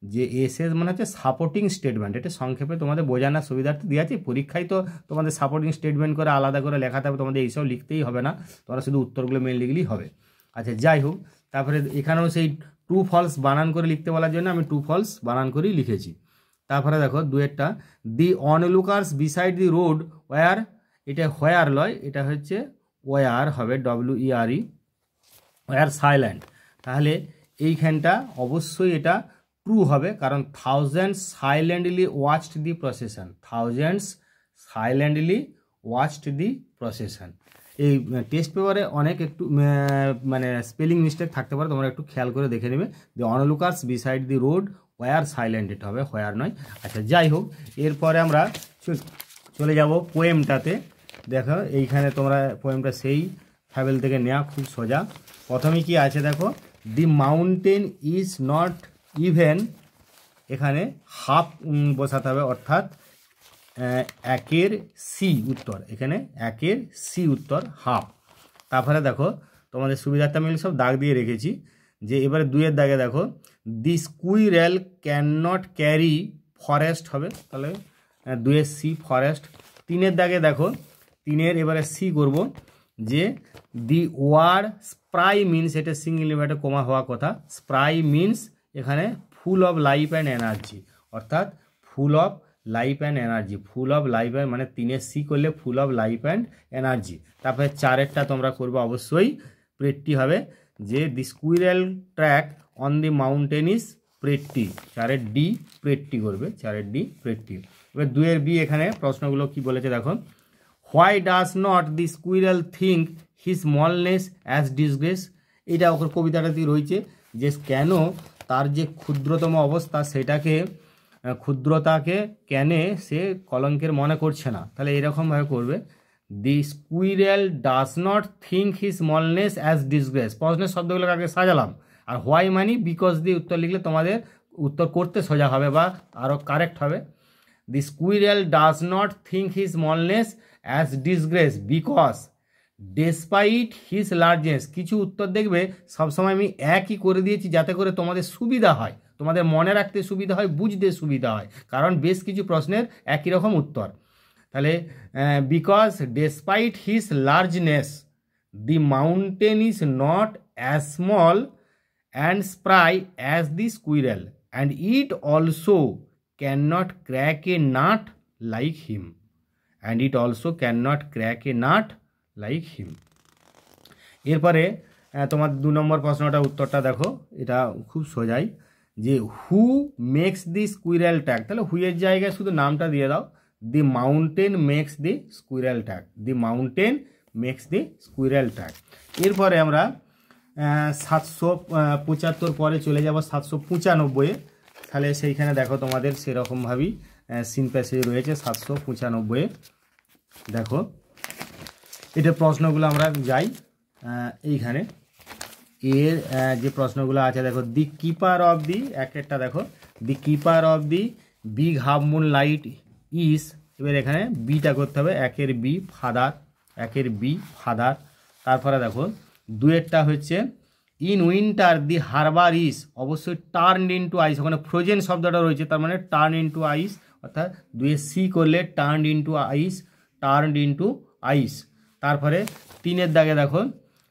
যে এসএস মানে হচ্ছে সাপোর্টিং স্টেটমেন্ট, এটা সংক্ষেপে তোমাদের বোঝানোর সুবিধার্থে দিয়ে আছে। পরীক্ষায় তো তোমাদের সাপোর্টিং স্টেটমেন্ট করে আলাদা করে লেখাতে হবে, তোমাদের এইসব লিখতেই হবে না, তোমরা শুধু উত্তরগুলো মেন লিখলেই হবে। আচ্ছা যাই হোক, তারপরে এখানেও সেই ট্রু ফলস বানান করে লিখতে বলার জন্য আমি ট্রু ফলস বানান করেই লিখেছি। তারপরে দেখো 2-এরটা, the onlookers beside the road were, এটা হোয়ার লয়, এটা হচ্ছে ওয়ার হবে, WERE, ওয়ার সাইলেন্ট, তাহলে এইখানটা অবশ্যই এটা ট্রু হবে, কারণ thousands silently watched the procession, thousands silently watched the procession. এই টেস্ট পেপারে অনেক একটু মানে স্পেলিং মিস্টেক থাকতে পারে, তোমরা একটু খেয়াল করে দেখে নেবে। The onlookers beside the road were silent, এটা হবে হোয়ার নয়। আচ্ছা যাই হোক, এরপরে আমরা চলে যাব পোয়েমটাতে। দেখো এইখানে তোমরা পোয়েমটা সেই ফ্যাবেল থেকে নেওয়া, খুব সোজা। প্রথমে কি আছে দেখো, the mountain is not even, এখানে হাফ বসাতে হবে, অর্থাৎ 1-এর সি উত্তর, এখানে 1-এর সি উত্তর হাফ। তারপরে দেখো তোমাদের সুবিধার্থে আমি সব দাগ দিয়ে রেখেছি, যে এবারে 2-এর দাগে দেখো, the squirrel can not carry forest হবে, তাহলে 2-এর সি ফরেস্ট। 3-এর দাগে দেখো, 3-এর এবারে সি করব, যে দি ওয়ার্ড স্প্রাই মিনস, এটা সিঙ্গেল ইনভার্টেড কমা হওয়া কথা, স্প্রাই মিনস এখানে full of life and energy, অর্থাৎ full of life and energy, full of life and মানে 3-এর সি করলে full of life and energy. তারপরে 4-এরটা তোমরা করবে অবশ্যই প্রেট্টি হবে, যে the squirrel track on the mountain is pretty, 4-এর ডি প্রেট্টি করবে, 4-এর ডি প্রেট্টি। এবার 2-এর বি, এখানে প্রশ্নগুলো কি বলেছে দেখো, why does not the squirrel think his smallness as disgrace, এটা ওর কবিতাটাতেই রয়েছে, যে কেন তার যে ক্ষুদ্রতম অবস্থা সেটাকে, ক্ষুদ্রতাকে কেন সে কলঙ্কের মনে করছে না, তাহলে এরকমভাবে করবে, the squirrel does not think his smallness as disgrace, প্রশ্নের শব্দগুলোকে আগে সাজালাম, আর হোয়াই মানি বিকজ দিয়ে উত্তর লিখলে তোমাদের উত্তর করতে সোজা হবে বা আরও কারেক্ট হবে। The squirrel does not think his smallness as disgrace because despite his largeness, কিছু উত্তর দেখবে সবসময় আমি একই করে দিয়েছি যাতে করে তোমাদের সুবিধা হয়, তোমাদের মনে রাখতে সুবিধা হয়, বুঝতে সুবিধা হয়, কারণ বেশ কিছু প্রশ্নের একই রকম উত্তর। তাহলে because despite his largeness the mountain is not as small and spry as the squirrel and it also can not crack a nut like him, and it also can not crack a nut like him. এরপরে তোমার 2 নম্বর প্রশ্নটা উত্তরটা দেখো, এটা খুব সোজাই, যে who makes the squirrel track, তাহলে হুয়ের জায়গায় শুধু নামটা দিয়ে দাও, the mountain makes the squirrel track, the mountain makes the squirrel track. এরপরে আমরা 775 পরে চলে যাব 795, তাহলে সেইখানে দেখো তোমাদের সেরকমভাবেই সিন প্যাসেজ রয়েছে 795। দেখো এটা প্রশ্নগুলো আমরা যাই এইখানে এর যে প্রশ্নগুলো আছে দেখো, দি কিপার অফ দি একটা দেখো, the keeper of the big half moon light is, এবার এখানে বিটা করতে হবে, একের বি ফাদার, একের বি ফাদার। তারপরে দেখো দুয়েরটা হচ্ছে in winter the harbour is, অবশ্যই টার্ন ইনটু আইস, ওখানে ফ্রোজেন শব্দটা রয়েছে, তার মানে টার্ন ইনটু আইস, অর্থাৎ দুয়ে সি করলে টার্ন ইনটু আইস, টার্ন ইনটু আইস। তারপরে তিনের দাগে দেখো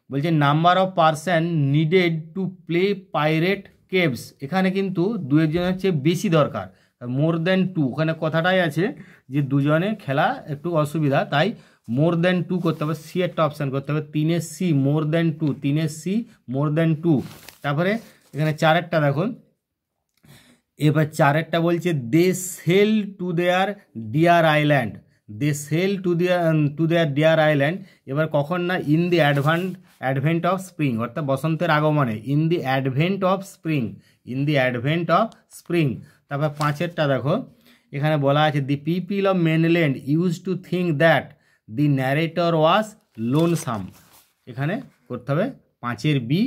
বলছে number of person needed to play pirate caves, এখানে কিন্তু দুজনের চেয়ে বেশি দরকার, মোর দেন টু, ওখানে কথাটাই আছে যে দুজনে খেলা একটু অসুবিধা, তাই মোর দেন টু করতে হবে, সি একটা অপশান করতে হবে, তিনের সি মোর দেন টু, তিনের সি মোর দেন টু। তারপরে এখানে চারেরটা দেখো, এবার চারেরটা বলছে they sail to their dear island, they sail to their dear island, এবার কখন না in the advent of spring, অর্থাৎ বসন্তের আগমনে, in the advent of spring, in the advent of spring. তারপর পাঁচেরটা দেখো, এখানে বলা আছে the people of mainland use to think that the narrator was lonesome, এখানে করতে হবে পাঁচের বি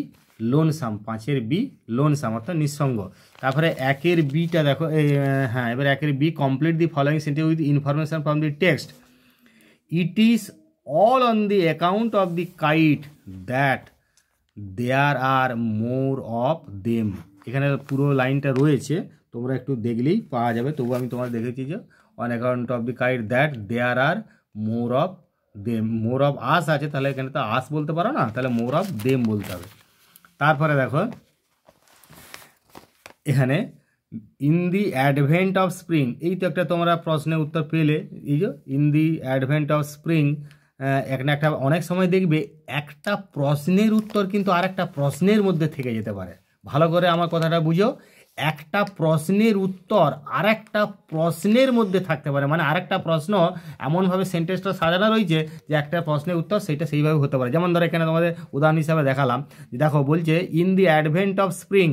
লোনসাম, পাঁচের বি লোনসাম অর্থাৎ নিঃসঙ্গ। তারপরে একের বিটা দেখো, হ্যাঁ এবার একের B complete the following sentence with information from the text, it is all on the account of the kite that there are more of them, এখানে পুরো লাইনটা রয়েছে, তোমরা একটু দেখলেই পাওয়া যাবে, তবু আমি তোমার দেখেছি যে on account of the kite that there are more of them, more of us আছে, তাহলে এখানে তো আস বলতে পারো না, তাহলে মোর অফ দেম বলতে হবে। তারপরে দেখো এখানে in the advent of spring, এই তো একটা তোমরা প্রশ্নের উত্তর পেলে, এই যে in the advent of spring, একটা অনেক সময় দেখবে একটা প্রশ্নের উত্তর কিন্তু আর একটা প্রশ্নের মধ্যে থেকে যেতে পারে, ভালো করে আমার কথাটা বুঝো, একটা প্রশ্নের উত্তর আর একটা প্রশ্নের মধ্যে থাকতে পারে, মানে আরেকটা প্রশ্ন এমনভাবে সেন্টেন্সটা সাজানো রয়েছে যে একটা প্রশ্নের উত্তর সেটা সেইভাবে হতে পারে। যেমন ধরো এখানে তোমাদের উদাহরণ হিসাবে দেখালাম, দেখো বলছে in the advent of spring,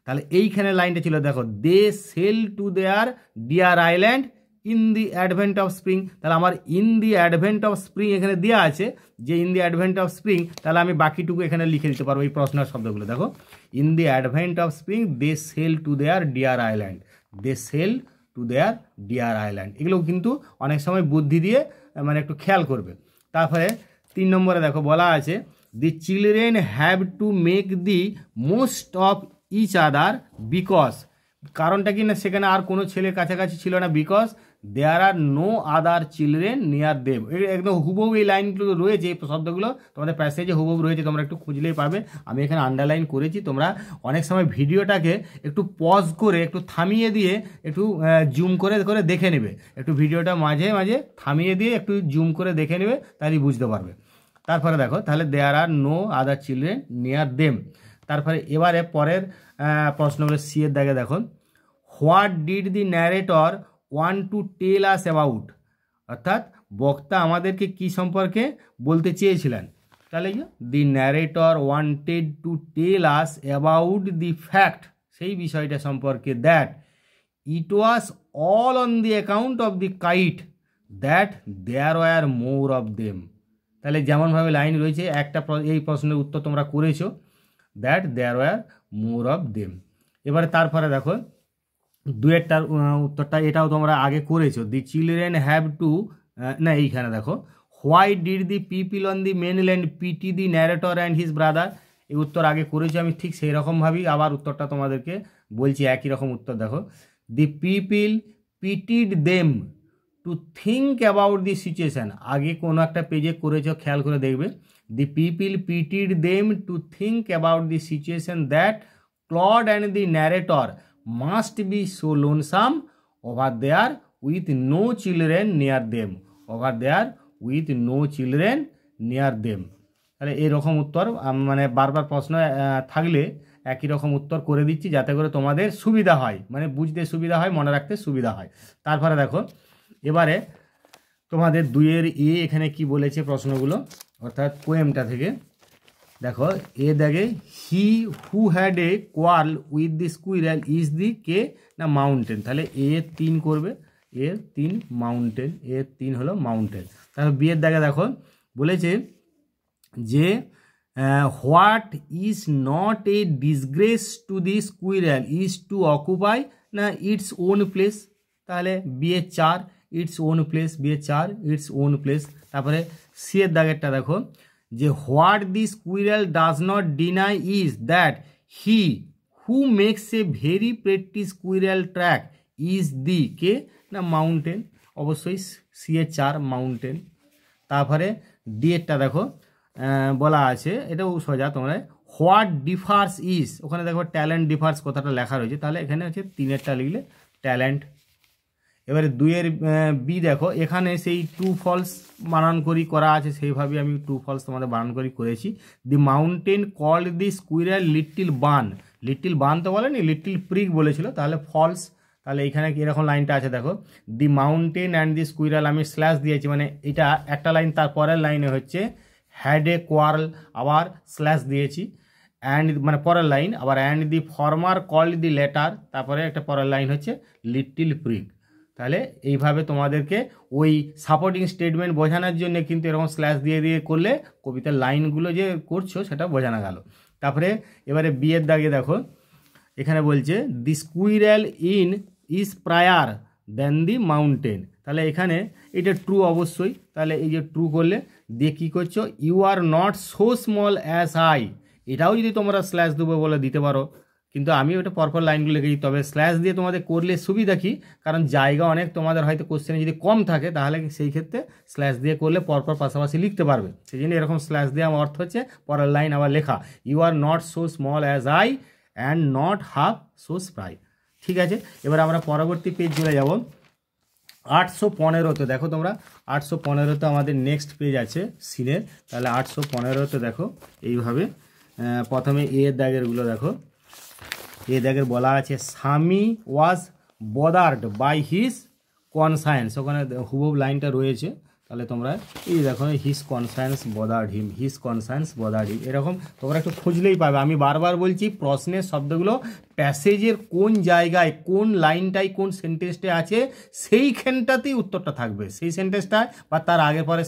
তাহলে এইখানে লাইনটা ছিল দেখো they sail to their dear island in the advent of spring, তাহলে আমার in the advent of spring এখানে দেওয়া আছে যে in the advent of spring, তাহলে আমি বাকিটুকু এখানে লিখে দিতে পারবো এই প্রশ্নের শব্দগুলো, দেখো in the advent of spring they sail to their dear island, they sail to their dear island, এগুলো কিন্তু অনেক সময় বুদ্ধি দিয়ে মানে একটু খেয়াল করবে। তারপরে 3 নম্বরে দেখো বলা আছে the children have to make the most of each other because, কারণটা কি না সেখানে আর কোনো ছেলে কাছাকাছি ছিল না, because there are no other children near them, একদম হুবহু এই লাইনগুলো রয়েছে, এই শব্দগুলো তোমাদের প্যাসেজে হুবহু রয়েছে, তোমরা একটু খুঁজলেই পাবে, আমি এখানে আন্ডারলাইন করেছি। তোমরা অনেক সময় ভিডিওটাকে একটু পজ করে একটু থামিয়ে দিয়ে একটু জুম করে করে দেখে নেবে, একটু ভিডিওটা মাঝে মাঝে থামিয়ে দিয়ে একটু জুম করে দেখে নেবে, তাহলেই বুঝতে পারবে। তারপরে দেখো তাহলে there are no other children near them. তারপরে এবারে পরের প্রশ্নগুলো সি এর দাগে দেখো, what did the narrator want to tell us about, অর্থাৎ বক্তা আমাদেরকে কি সম্পর্কে বলতে চেয়েছিলেন, তাহলে the narrator wanted to tell us about the fact, সেই বিষয়টা সম্পর্কে, that it was all on the account of the kite that there were more of them, তাহলে যেমনভাবে লাইন রয়েছে একটা এই প্রশ্নের উত্তর তোমরা করেছো, that there were more of them. এবারে তারপরে দেখো দুয়েরটার উত্তরটা, এটাও তোমরা আগে করেছো, দি চিলড্রেন হ্যাভ টু, না এইখানে দেখো why did the people on the mainland PT the narrator and his brother, এই উত্তর আগে করেছি আমি, ঠিক সেই রকমভাবেই আবার উত্তরটা তোমাদেরকে বলছি, একই রকম উত্তর দেখো, the people pitied them to think about the situation, আগে কোনো একটা পেজে করেছো খেয়াল করে দেখবে, the people pitied them to think about the situation that Claude and the narrator must be so lonesome over there with no children near them, over there with no children near them. তাহলে এরকম উত্তর মানে বারবার প্রশ্ন থাকলে একই রকম উত্তর করে দিচ্ছি যাতে করে তোমাদের সুবিধা হয়, মানে বুঝতে সুবিধা হয়, মনে রাখতে সুবিধা হয়। তারপরে দেখো এবারে তোমাদের 2-এর এ এখানে কি বলেছে প্রশ্নগুলো, অর্থাৎ পোয়েমটা থেকে দেখো এ দেখে he who had a quarrel with the squirrel is the কে না মাউন্টেন, তাহলে এ 3 করবে, এ 3 মাউন্টেন, এ 3 হলো মাউন্টেন। তাহলে বিয়ের দাগে দেখো বলেছে যে what is not a disgrace to the squirrel is to occupy না ইটস ওন প্লেস, তাহলে বিয়ে 4 ইটস ওন প্লেস, বিয়ে 4 ইটস ওন প্লেস। তারপরে সি এর দাগেরটা দেখো যে what the squirrel does not deny is that he who makes a very pretty squirrel track is the কে না মাউন্টেন, অবশ্যই সি এর 4 মাউন্টেন। তারপরে ডি এরটা দেখো বলা আছে, এটাও সোজা তোমরা হোয়াট ডিফার্স ইজ, ওখানে দেখো ট্যালেন্ট ডিফার্স কথাটা লেখা রয়েছে, তাহলে এখানে হচ্ছে 3এরটা লিখলে ট্যালেন্ট। এবারে 2-এর বি দেখো, এখানে সেই ট্রু ফলস বানান করি করা আছে, সেইভাবে আমি ট্রু ফলস তোমাদের বানান করি করেছি। The mountain called the squirrel little bun, little bun তো বলেনি, লিটল প্রিক বলেছিল, তাহলে ফলস। তাহলে এইখানে এরকম লাইনটা আছে দেখো, the mountain and the squirrel, আমি স্ল্যাশ দিয়েছি, মানে এটা একটা লাইন, তার পরের লাইনে হচ্ছে হ্যাড এ কোয়ার্ল, আবার স্ল্যাশ দিয়েছি, অ্যান্ড মানে পরের লাইন আবার and the former called the latter, তারপরে একটা পরের লাইন হচ্ছে লিটল প্রিক। তাহলে এইভাবে তোমাদেরকে ওই সাপোর্টিং স্টেটমেন্ট বোঝানোর জন্য কিন্তু এরকম স্ল্যাশ দিয়ে দিয়ে করলে কবিতার লাইনগুলো যে করছো সেটা বোঝানো গেল। তারপরে এবারে বিয়ের দাগে দেখো, এখানে বলছে the squirrel in is prior then the mountain, তাহলে এখানে এটা ট্রু অবশ্যই, তাহলে এই যে ট্রু করলে দিয়ে কী করছো, you are not so small as I, এটাও যদি তোমরা স্ল্যাশ দেবো বলে দিতে পারো, কিন্তু আমি ওটা পরপর লাইনগুলো লিখেছি। তবে স্ল্যাশ দিয়ে তোমাদের করলে সুবিধা কি, কারণ জায়গা অনেক তোমাদের হয়তো কোশ্চেনে যদি কম থাকে, তাহলে সেই ক্ষেত্রে স্ল্যাশ দিয়ে করলে পরপর পাশাপাশি লিখতে পারবে, সেই জন্য এরকম স্ল্যাশ দিয়ে আমার অর্থ হচ্ছে পরের লাইন আবার লেখা, you are not so small as I and not half so spry. ঠিক আছে, এবার আমরা পরবর্তী পেজ চলে যাব 815তে। দেখো তোমরা 815তে আমাদের নেক্সট পেজ আছে সিনের, তাহলে 815তে দেখো এইভাবে প্রথমে এ দাগেরগুলো দেখো, এ দাগের বলা আছে স্বামী ওয়াজ বদার্ড বাই হিজ কনসায়েন্স, ওখানে হুবহু লাইনটা রয়েছে, তাহলে তোমরা এই দেখো হিজ কনসায়েন্স বদার্ড হিম, হিজ কনসায়েন্স বদার্ড হিম, এরকম তোমরা একটু খুঁজলেই পাবে। আমি বারবার বলছি প্রশ্নের শব্দগুলো প্যাসেজের কোন জায়গায় কোন লাইনটাই কোন সেন্টেন্সটা আছে সেইখানটাতেই উত্তরটা থাকবে, সেই সেন্টেন্সটায় বা তার আগের পরের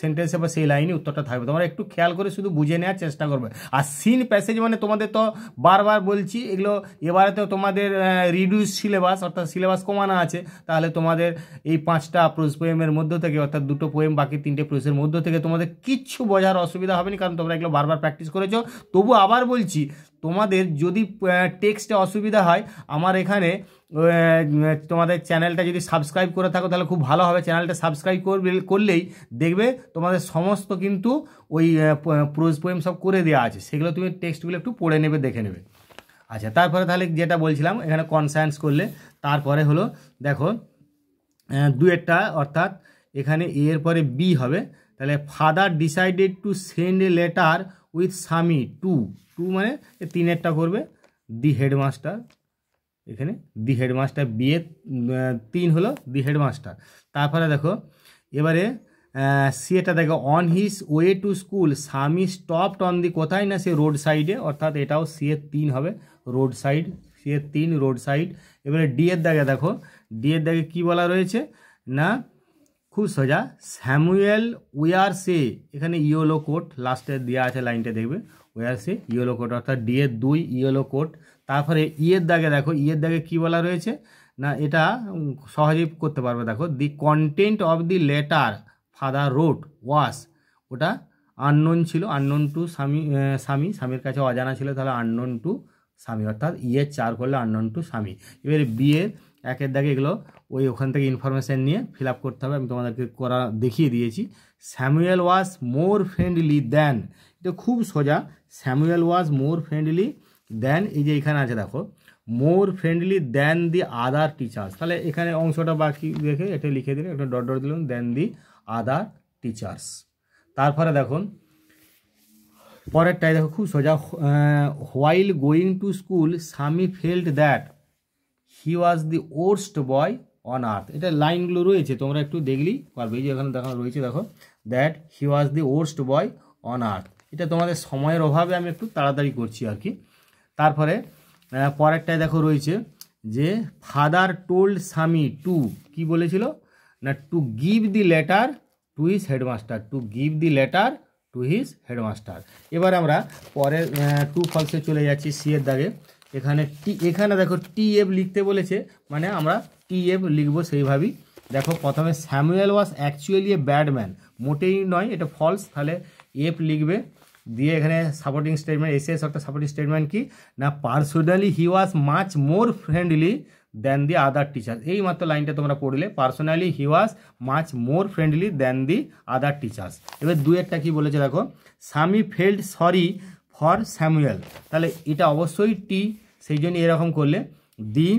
সেন্টেন্সে বা সেই লাইনে উত্তরটা থাকবে, তোমরা একটু খেয়াল করে শুধু বুঝে নেওয়ার চেষ্টা করবে। আর সিন প্যাসেজ মানে তোমাদের তো বারবার বলছি এগুলো, এবারে তো তোমাদের রিডিউস সিলেবাস অর্থাৎ সিলেবাস কমানো আছে, তাহলে তোমাদের এই 5টা প্রোজ পোয়েমের মধ্য থেকে অর্থাৎ 2টো পোয়েম বাকি 3টে প্রোজের মধ্য থেকে তোমাদের কিচ্ছু বোঝার অসুবিধা হবে না, কারণ তোমরা এগুলো বারবার প্র্যাকটিস করেছো। তবু আবার বলছি তোমাদের যদি টেক্সটে অসুবিধা হয়, আমার এখানে তোমাদের চ্যানেলটা যদি সাবস্ক্রাইব করে থাকো তাহলে খুব ভালো হবে, চ্যানেলটা সাবস্ক্রাইব করলেই দেখবে তোমাদের সমস্ত কিন্তু ওই প্রোজ পোয়েম সব করে দেওয়া আছে, সেগুলো তুমি টেক্সটগুলো একটু পড়ে নেবে, দেখে নেবে। আচ্ছা, তারপরে তাহলে যেটা বলছিলাম এখানে কনসায়েন্স করলে তারপরে হলো দেখো 2-একটা, অর্থাৎ এখানে এর পরে বি হবে, তাহলে father decided to send a letter with স্বামী টু মানে 3-এরটা করবে দি হেডমাস্টার, এখানে দি হেডমাস্টার, বিয়ে 3 হলো দি হেডমাস্টার। তারপরে দেখো এবারে সিএটা দেখো on his way to school স্বামী স্টপড অন দি, কোথায় না সে রোড সাইডে, অর্থাৎ এটাও সিএর 3 হবে, রোড সাইড, সিএর 3 রোড সাইড। এবারে ডি এর দাগে দেখো, ডি এর দাগে কী বলা রয়েছে না, খুব সোজা, স্যামুয়েল ওয়ারসে, এখানে ইয়েলো কোট লাস্টে দেওয়া আছে লাইনটা দেখবে, ওয়ারসে ইয়েলো কোট, অর্থাৎ ডি এর 2 ইয়েলো কোট। তারপরে ইয়ের দাগে দেখো, ইয়ের দাগে কী বলা রয়েছে না, এটা সহজেই করতে পারবে, দেখো the content of the letter father rode was, ওটা আননোন ছিল, আননোন টু স্বামীর কাছে অজানা ছিল, তাহলে আননোন টু স্বামী, অর্থাৎ ইয়ের 4 করলে আননোন টু স্বামী। এবারে বিয়ের 1-এর দাগে এগুলো ওখান থেকে ইনফরমেশান নিয়ে ফিল আপ করতে হবে, আমি তোমাদেরকে করা দেখিয়ে দিয়েছি। Samuel was more friendly than, এটা খুব সোজা, Samuel was more friendly than, এই যে এখানে আছে দেখো মোর friendly than the other teachers, তাহলে এখানে অংশটা বাকি রেখে এটা লিখে দিলে, একটা ডট ডট দিলাম, দ্যান দি আদার টিচার্স। তারপরে দেখুন পরেরটাই দেখো খুব সোজা, হোয়াইল গোয়িং টু স্কুল স্বামী felt that he was the worst boy on earth, এটা লাইনগুলো রয়েছে তোমরা একটু দেখলেই পারবে, এই যে এখানে দেখা রয়েছে দেখো, that he was the worst boy on earth, এটা তোমাদের সময়ের অভাবে আমি একটু তাড়াতাড়ি করছি আর কি। তারপরে পরেরটায় দেখো রয়েছে যে ফাদার টোল্ড স্বামী টু, কি বলেছিল না, to give the letter to his headmaster, to give the letter to his headmaster. এবার আমরা পরের টু ফলসে চলে যাচ্ছি সি এর দাগে। এখানে দেখো টি এফ লিখতে বলেছে, মানে আমরা টি এফ লিখবো সেইভাবেই। দেখো প্রথমে Samuel was actually a bad man, মোটেই নয়, এটা ফলস, তাহলে এফ লিখবে। দিয়ে এখানে সাপোর্টিং স্টেটমেন্ট এসএস অর্থাৎ সাপোর্টিং স্টেটমেন্ট কি না, personally he was much more friendly than the other teacher. এই মাত্র লাইনটা তোমরা পড়লে, personally he was much more friendly than the other teachers. এবার দুয়েরটা কি বলেছে দেখো, Sammy felt sorry for Samuel, তাহলে এটা অবশ্যই টি, সেই জন্য এরকম করলে দি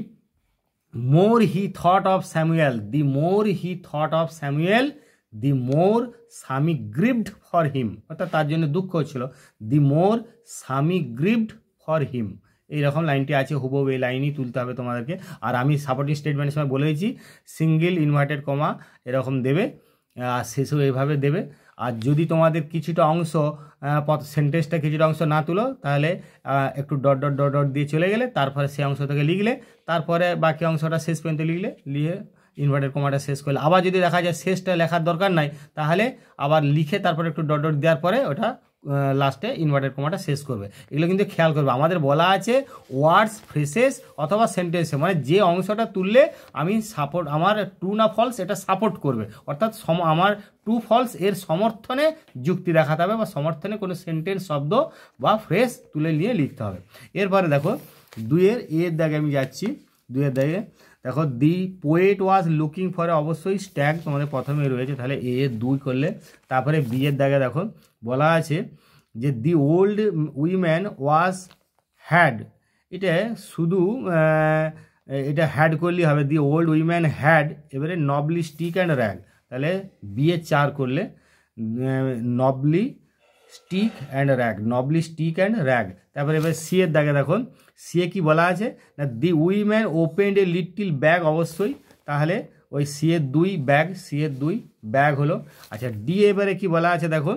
more he thought of Samuel, the more he thought of Samuel, the more স্বামী গ্রিভড ফর হিম, অর্থাৎ তার জন্য দুঃখ হচ্ছিল, দি মোর স্বামী গ্রিভড ফর হিম। এইরকম লাইনটি আছে, হুবহু এই লাইনই তুলতে হবে তোমাদেরকে। আর আমি সাপোর্টিং স্টেটমেন্টের সময় বলে দিয়েছি সিঙ্গেল ইনভার্টেড কমা এরকম দেবে, আর শেষেও এইভাবে দেবে। আর যদি তোমাদের কিছুটা অংশ সেন্টেন্সটা কিছুটা অংশ না তুলো, তাহলে একটু ডট ডট ডট ডট দিয়ে চলে গেলে তারপরে সেই অংশ থেকে লিখলে, তারপরে বাকি অংশটা শেষ পর্যন্ত লিখলে, লিখে ইনভার্টেড কমাটা শেষ করলে। আবার যদি দেখা যায় শেষটা লেখার দরকার নাই, তাহলে আবার লিখে তারপরে একটু ডট ডট দেওয়ার পরে ওটা লাস্টে ইনভার্টেড কমাটা শেষ করবে। এগুলো কিন্তু খেয়াল করবে। আমাদের বলা আছে ওয়ার্ডস, ফ্রেসেস অথবা সেন্টেন্সে, মানে যে অংশটা তুললে আমি সাপোর্ট, আমার ট্রু না ফলস এটা সাপোর্ট করবে, অর্থাৎ আমার ট্রু ফলস এর সমর্থনে যুক্তি দেখাতে হবে, বা সমর্থনে কোনো সেন্টেন্স শব্দ বা ফ্রেস তুলে নিয়ে লিখতে হবে। এরপরে দেখো দুইয়ের এর দাগে আমি যাচ্ছি। দুইয়ের দাগে দেখো দি পোয়েট ওয়াজ লুকিং ফর, অবশ্যই স্ট্যাগ তোমাদের প্রথমে রয়েছে, তাহলে এ এর 2 করলে। তারপরে বি এর দাগে দেখো বলা আছে যে the old woman was had, এটা শুধু এটা হ্যাড করলেই হবে, দি ওল্ড উইম্যান হ্যাড, এবারে নবলি স্টিক অ্যান্ড র্যাগ, তাহলে বি এর 4 করলে নবলি stick and rag, নবলি stick and rag. তারপরে এবার সি এর দাগে দেখুন, সি এ কি বলা আছে না, the woman opened a little bag, অবশ্যই, তাহলে ওই সি এর 2 ব্যাগ, সি এর 2 ব্যাগ হলো। আচ্ছা ডি এবারে কি বলা আছে দেখো,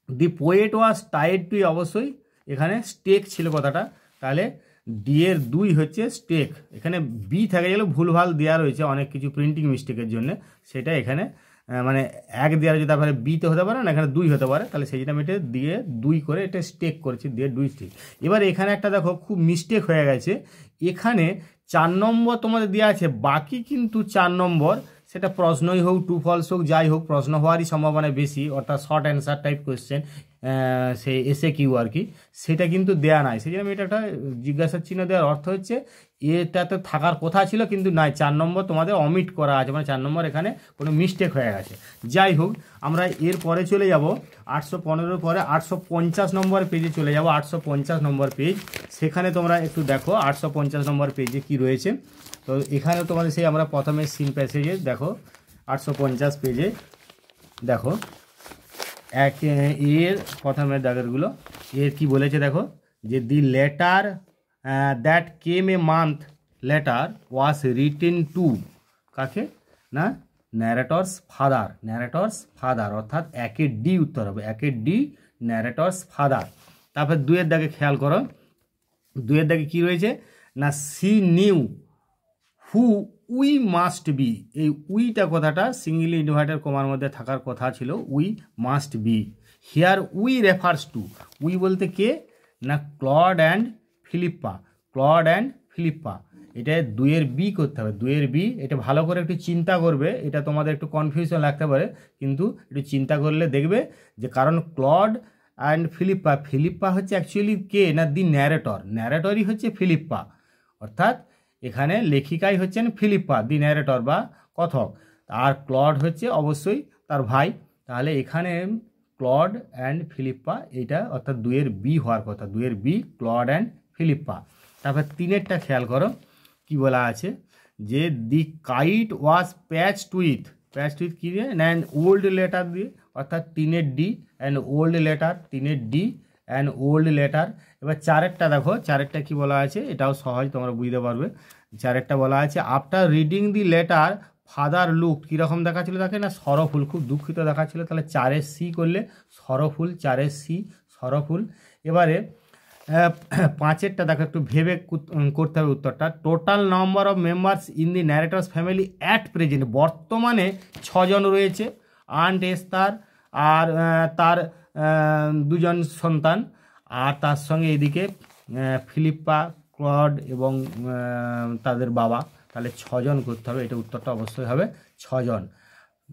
দি পোয়েট ওয়াজ টাইড টু, অবশ্যই এখানে স্টেক ছিল কথাটা, তাহলে ডি এর 2 হচ্ছে স্টেক। এখানে বি থেকে গেলে ভুলভাল দেওয়া রয়েছে অনেক কিছু প্রিন্টিং মিস্টেকের জন্য, সেটা এখানে মানে 1 দেওয়া রয়েছে, তারপরে বিতে হতে পারে না, এখানে 2 হতে পারে, তাহলে সেই জন্য আমি এটা দিয়ে 2 করে এটা স্টেক করেছি, দিয়ে 2 স্টেক। এবার এখানে একটা দেখো খুব মিস্টেক হয়ে গেছে, এখানে 4 নম্বর তোমাদের দেওয়া আছে, বাকি কিন্তু 4 নম্বর সেটা প্রশ্নই হোক, টু ফলস হোক, যাই হোক, প্রশ্ন হওয়ারই সম্ভাবনা বেশি, অর্থাৎ শর্ট অ্যান্সার টাইপ কোয়েশ্চেন, সে এসে কিউ আর কি, সেটা কিন্তু দেয়া নাই। সেই জন্য আমি এটা একটা জিজ্ঞাসার চিহ্ন দেওয়ার অর্থ হচ্ছে এটাতে থাকার কথা ছিল কিন্তু নাই, 4 নম্বর তোমাদের অমিট করা আছে, মানে 4 নম্বর এখানে কোনো মিস্টেক হয়ে গেছে। যাই হোক, আমরা এর পরে চলে যাব 815 পরে 850 নম্বর পেজে চলে যাব। 850 নম্বর পেজ, সেখানে তোমরা একটু দেখো 850 নম্বর পেজে কি রয়েছে। তো এখানে তোমাদের সেই আমরা প্রথমে সিন প্যাসেজে দেখো 850 পেজে দেখো এর প্রথমের দাগেরগুলো, এর কি বলেছে দেখো, যে the letter that came a month letter was written to, কাকে না, ন্যারেটরস ফাদার, ন্যারেটরস ফাদার, অর্থাৎ 1 এর ডি উত্তর হবে, 1 এর ডি ন্যারেটরস ফাদার। তারপর 2 এর দাগে খেয়াল করো, 2 এর দাগে কি রয়েছে না, she knew who we must be, এই উইটা কথাটা সিঙ্গেল ইনভার্টেড কমার মধ্যে থাকার কথা ছিল, we must B. Here we refers to, we বলতে কে না, Claude and Philippa, Claude and Philippa. এটা 2 এর বি করতে হবে, 2 এর বি। এটা ভালো করে একটু চিন্তা করবে, এটা তোমাদের একটু কনফিউশন লাগতে পারে, কিন্তু একটু চিন্তা করলে দেখবে যে, কারণ ক্লড অ্যান্ড ফিলিপ্পা, ফিলিপ্পা হচ্ছে অ্যাকচুয়ালি কে না, দি ন্যারেটর, ন্যারেটরই হচ্ছে ফিলিপ্পা, অর্থাৎ এখানে লেখিকাই হচ্ছেন ফিলিপ্পা, দি ন্যারেটর বা কথক, আর ক্লড হচ্ছে অবশ্যই তার ভাই। তাহলে এখানে ক্লড অ্যান্ড ফিলিপ্পা, এইটা অর্থাৎ 2 এর বি হওয়ার কথা, 2 এর বি, ক্লড অ্যান্ড ফিলিপ্পা। তারপর 3 এরটা খেয়াল করো কি বলা আছে, যে the kite was patched with, patched with কী দিয়ে না, অ্যান্ড ওল্ড লেটার দিয়ে, অর্থাৎ 3 এর ডি অ্যান্ড ওল্ড লেটার, 3 এর ডি অ্যান্ড ওল্ড লেটার। এবার 4 এরটা দেখো, 4 এরটা কী বলা আছে, এটাও সহজ তোমরা বুঝতে পারবে। 4 এরটা বলা আছে, after reading the letter father look, কীরকম দেখাচ্ছিল দেখে না, সরফুল, খুব দুঃখিত দেখাচ্ছিল, তাহলে 4 এর সি করলে সরফুল, 4 এর সি সরফুল। এবারে 5 এরটা দেখো, একটু ভেবে করতে হবে উত্তরটা। Total number of members in the narrator's family at present, বর্তমানে 6 জন রয়েছে, আন্ট এস্তার আর তার দুজন সন্তান, আর তার সঙ্গে এদিকে ফিলিপ্পা, ক্লড এবং তাদের বাবা, তাহলে 6 জন করতে হবে। এটা উত্তরটা অবশ্যই হবে 6 জন,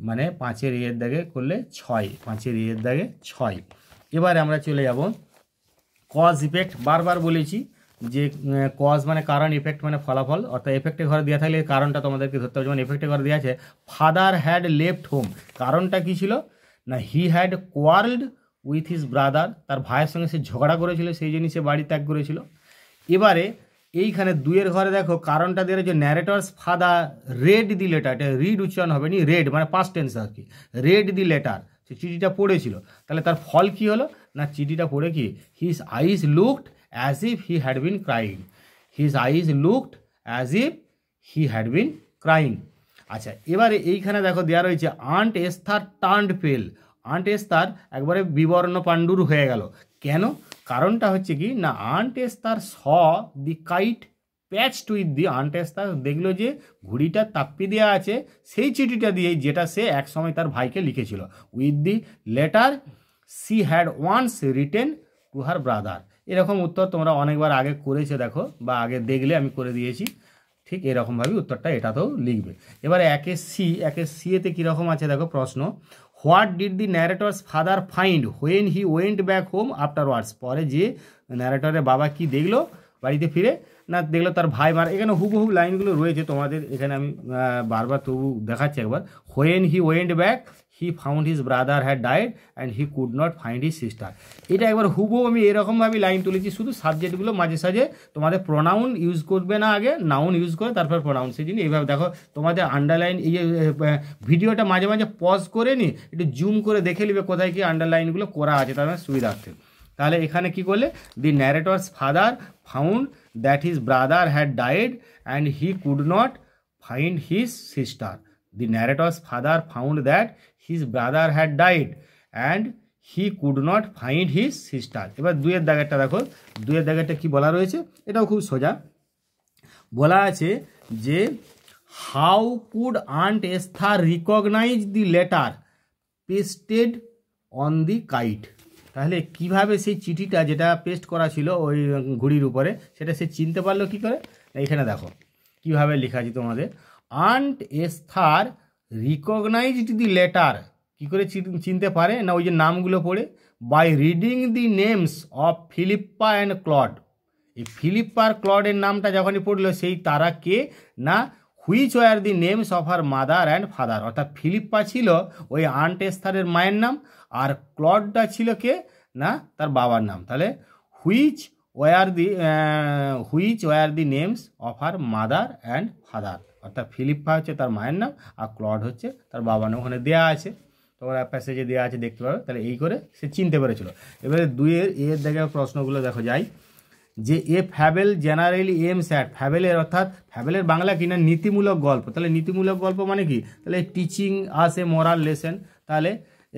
মানে 5-এর এর দাগে করলে 6, 5-এর এর দাগে 6। এবারে আমরা চলে যাব কজ ইফেক্ট। বারবার বলেছি যে কজ মানে কারণ, ইফেক্ট মানে ফলাফল, অর্থাৎ এফেক্টের ঘরে দেওয়া থাকলে কারণটা তোমাদেরকে ধরতে হবে। যেমন এফেক্টের ঘরে দেওয়া আছে ফাদার হ্যাড লেফট হোম, কারণটা কী ছিল না he had quarrelled with his brother, তার ভাইয়ের সঙ্গে সে ঝগড়া করেছিল, সেই জন্য সে বাড়ি ত্যাগ করেছিল। এবারে এইখানে 2-এর ঘরে দেখো কারণটা দিয়ে রয়েছে narrator's father red the letter, এটা রিড উচ্চারণ হবে নি, রেড মানে পাস্ট টেন্স আর কি, রেড দি লেটার, সে চিঠিটা পড়েছিল। তাহলে তার ফল কি হলো না চিঠিটা পড়ে কি his eyes looked as if he had been crying, his eyes looked as if he had been crying. আচ্ছা, এবারে এইখানে দেখো দেওয়া রয়েছে আন্ট এস্থার টার্নড পেল, আন্ট এস্থার একবারে বিবর্ণ পাণ্ডুর হয়ে গেল। কেন? কারণটা হচ্ছে কি না Aunt Esther saw the kite patched with the, Aunt Esther দেখলো যে ঘুড়িটা তাপ্পি দেওয়া আছে সেই চিঠিটা দিয়েই, যেটা সে এক সময় তার ভাইকে লিখেছিল, with the letter she had once written to her brother. এরকম উত্তর তোমরা অনেকবার আগে করেছে দেখো, বা আগে দেখলে আমি করে দিয়েছি, ঠিক এরকমভাবে উত্তরটা এটাতেও লিখবে। এবারে 1-এ সি, 1-এ সিএতে কীরকম আছে দেখো প্রশ্ন, what did the narrator's father find when he went back home afterwards, পরে যে ন্যারেটরের বাবা কি দেখলো বাড়িতে ফিরে, না দেখলো তার ভাই মারা। এখানে হুবহু লাইনগুলো রয়েছে তোমাদের, এখানে আমি বারবার তবু দেখাচ্ছি একবার। When he went back he found his brother had died and he could not find his sister. এটা একবার হুবহু আমি এরকমভাবে লাইন তুলেছি, শুধু সাবজেক্টগুলো মাঝে সাঝে তোমাদের প্রোনাউন ইউজ করবে না, আগে নাউন ইউজ করে তারপর প্রোনাউন। সেই জন্য এইভাবে দেখো তোমাদের আন্ডারলাইন, এই ভিডিওটা মাঝে মাঝে পজ করে নি একটু জুম করে দেখে নিবে কোথায় কি আন্ডারলাইনগুলো করা আছে, তার সুবিধার্থে। তাহলে এখানে কি করলে the narrator's father found that his brother had died and he could not find his sister. The narrator's father found that his brother had died and he could not find his sister. এবার 2-এর দাগেরটা দেখো, 2-এর দাগেরটা কি বলা রয়েছে, এটাও খুব সোজা। বলা আছে যে how could Aunt Esther recognise the letter pasted on the kite, তাহলে কিভাবে সেই চিঠিটা যেটা পেস্ট করা ছিল ওই ঘুড়ির উপরে সেটা সে চিনতে পারলো কি করে, এইখানে দেখো কিভাবে লেখা আছে তোমাদের, aunt Esther recognised the letter, কী করে চিনতে পারে না ওই যে নামগুলো পড়ে, by reading the names of Philippa and Claude. এই ফিলিপ্পা আর ক্লডের নামটা যখনই পড়লো সেই তারা কে না which were the names of her mother and father, অর্থাৎ ফিলিপ্পা ছিল ওই আন্ট এস্থারের মায়ের নাম, আর ক্লডটা ছিল কে না তার বাবার নাম। তাহলে which were the names of her mother and father, অর্থাৎ ফিলিপ্পা হচ্ছে তার মায়ের নাম আর ক্লড হচ্ছে তার বাবার নাম, ওখানে দেওয়া আছে তোমরা প্যাসেজে দেওয়া আছে দেখতে পাবে। তাহলে এই করে সে চিনতে পেরেছিল। এবারে 2-এর এর দেখে প্রশ্নগুলো দেখো যাই, যে এ ফ্যাবেল জেনারেলি এমস অ্যাট, ফ্যাবেলের অর্থাৎ ফ্যাবেলের বাংলা কিনা নীতিমূলক গল্প, তাহলে নীতিমূলক গল্প মানে কি, তাহলে টিচিং আসে মোরাল লেসেন, তাহলে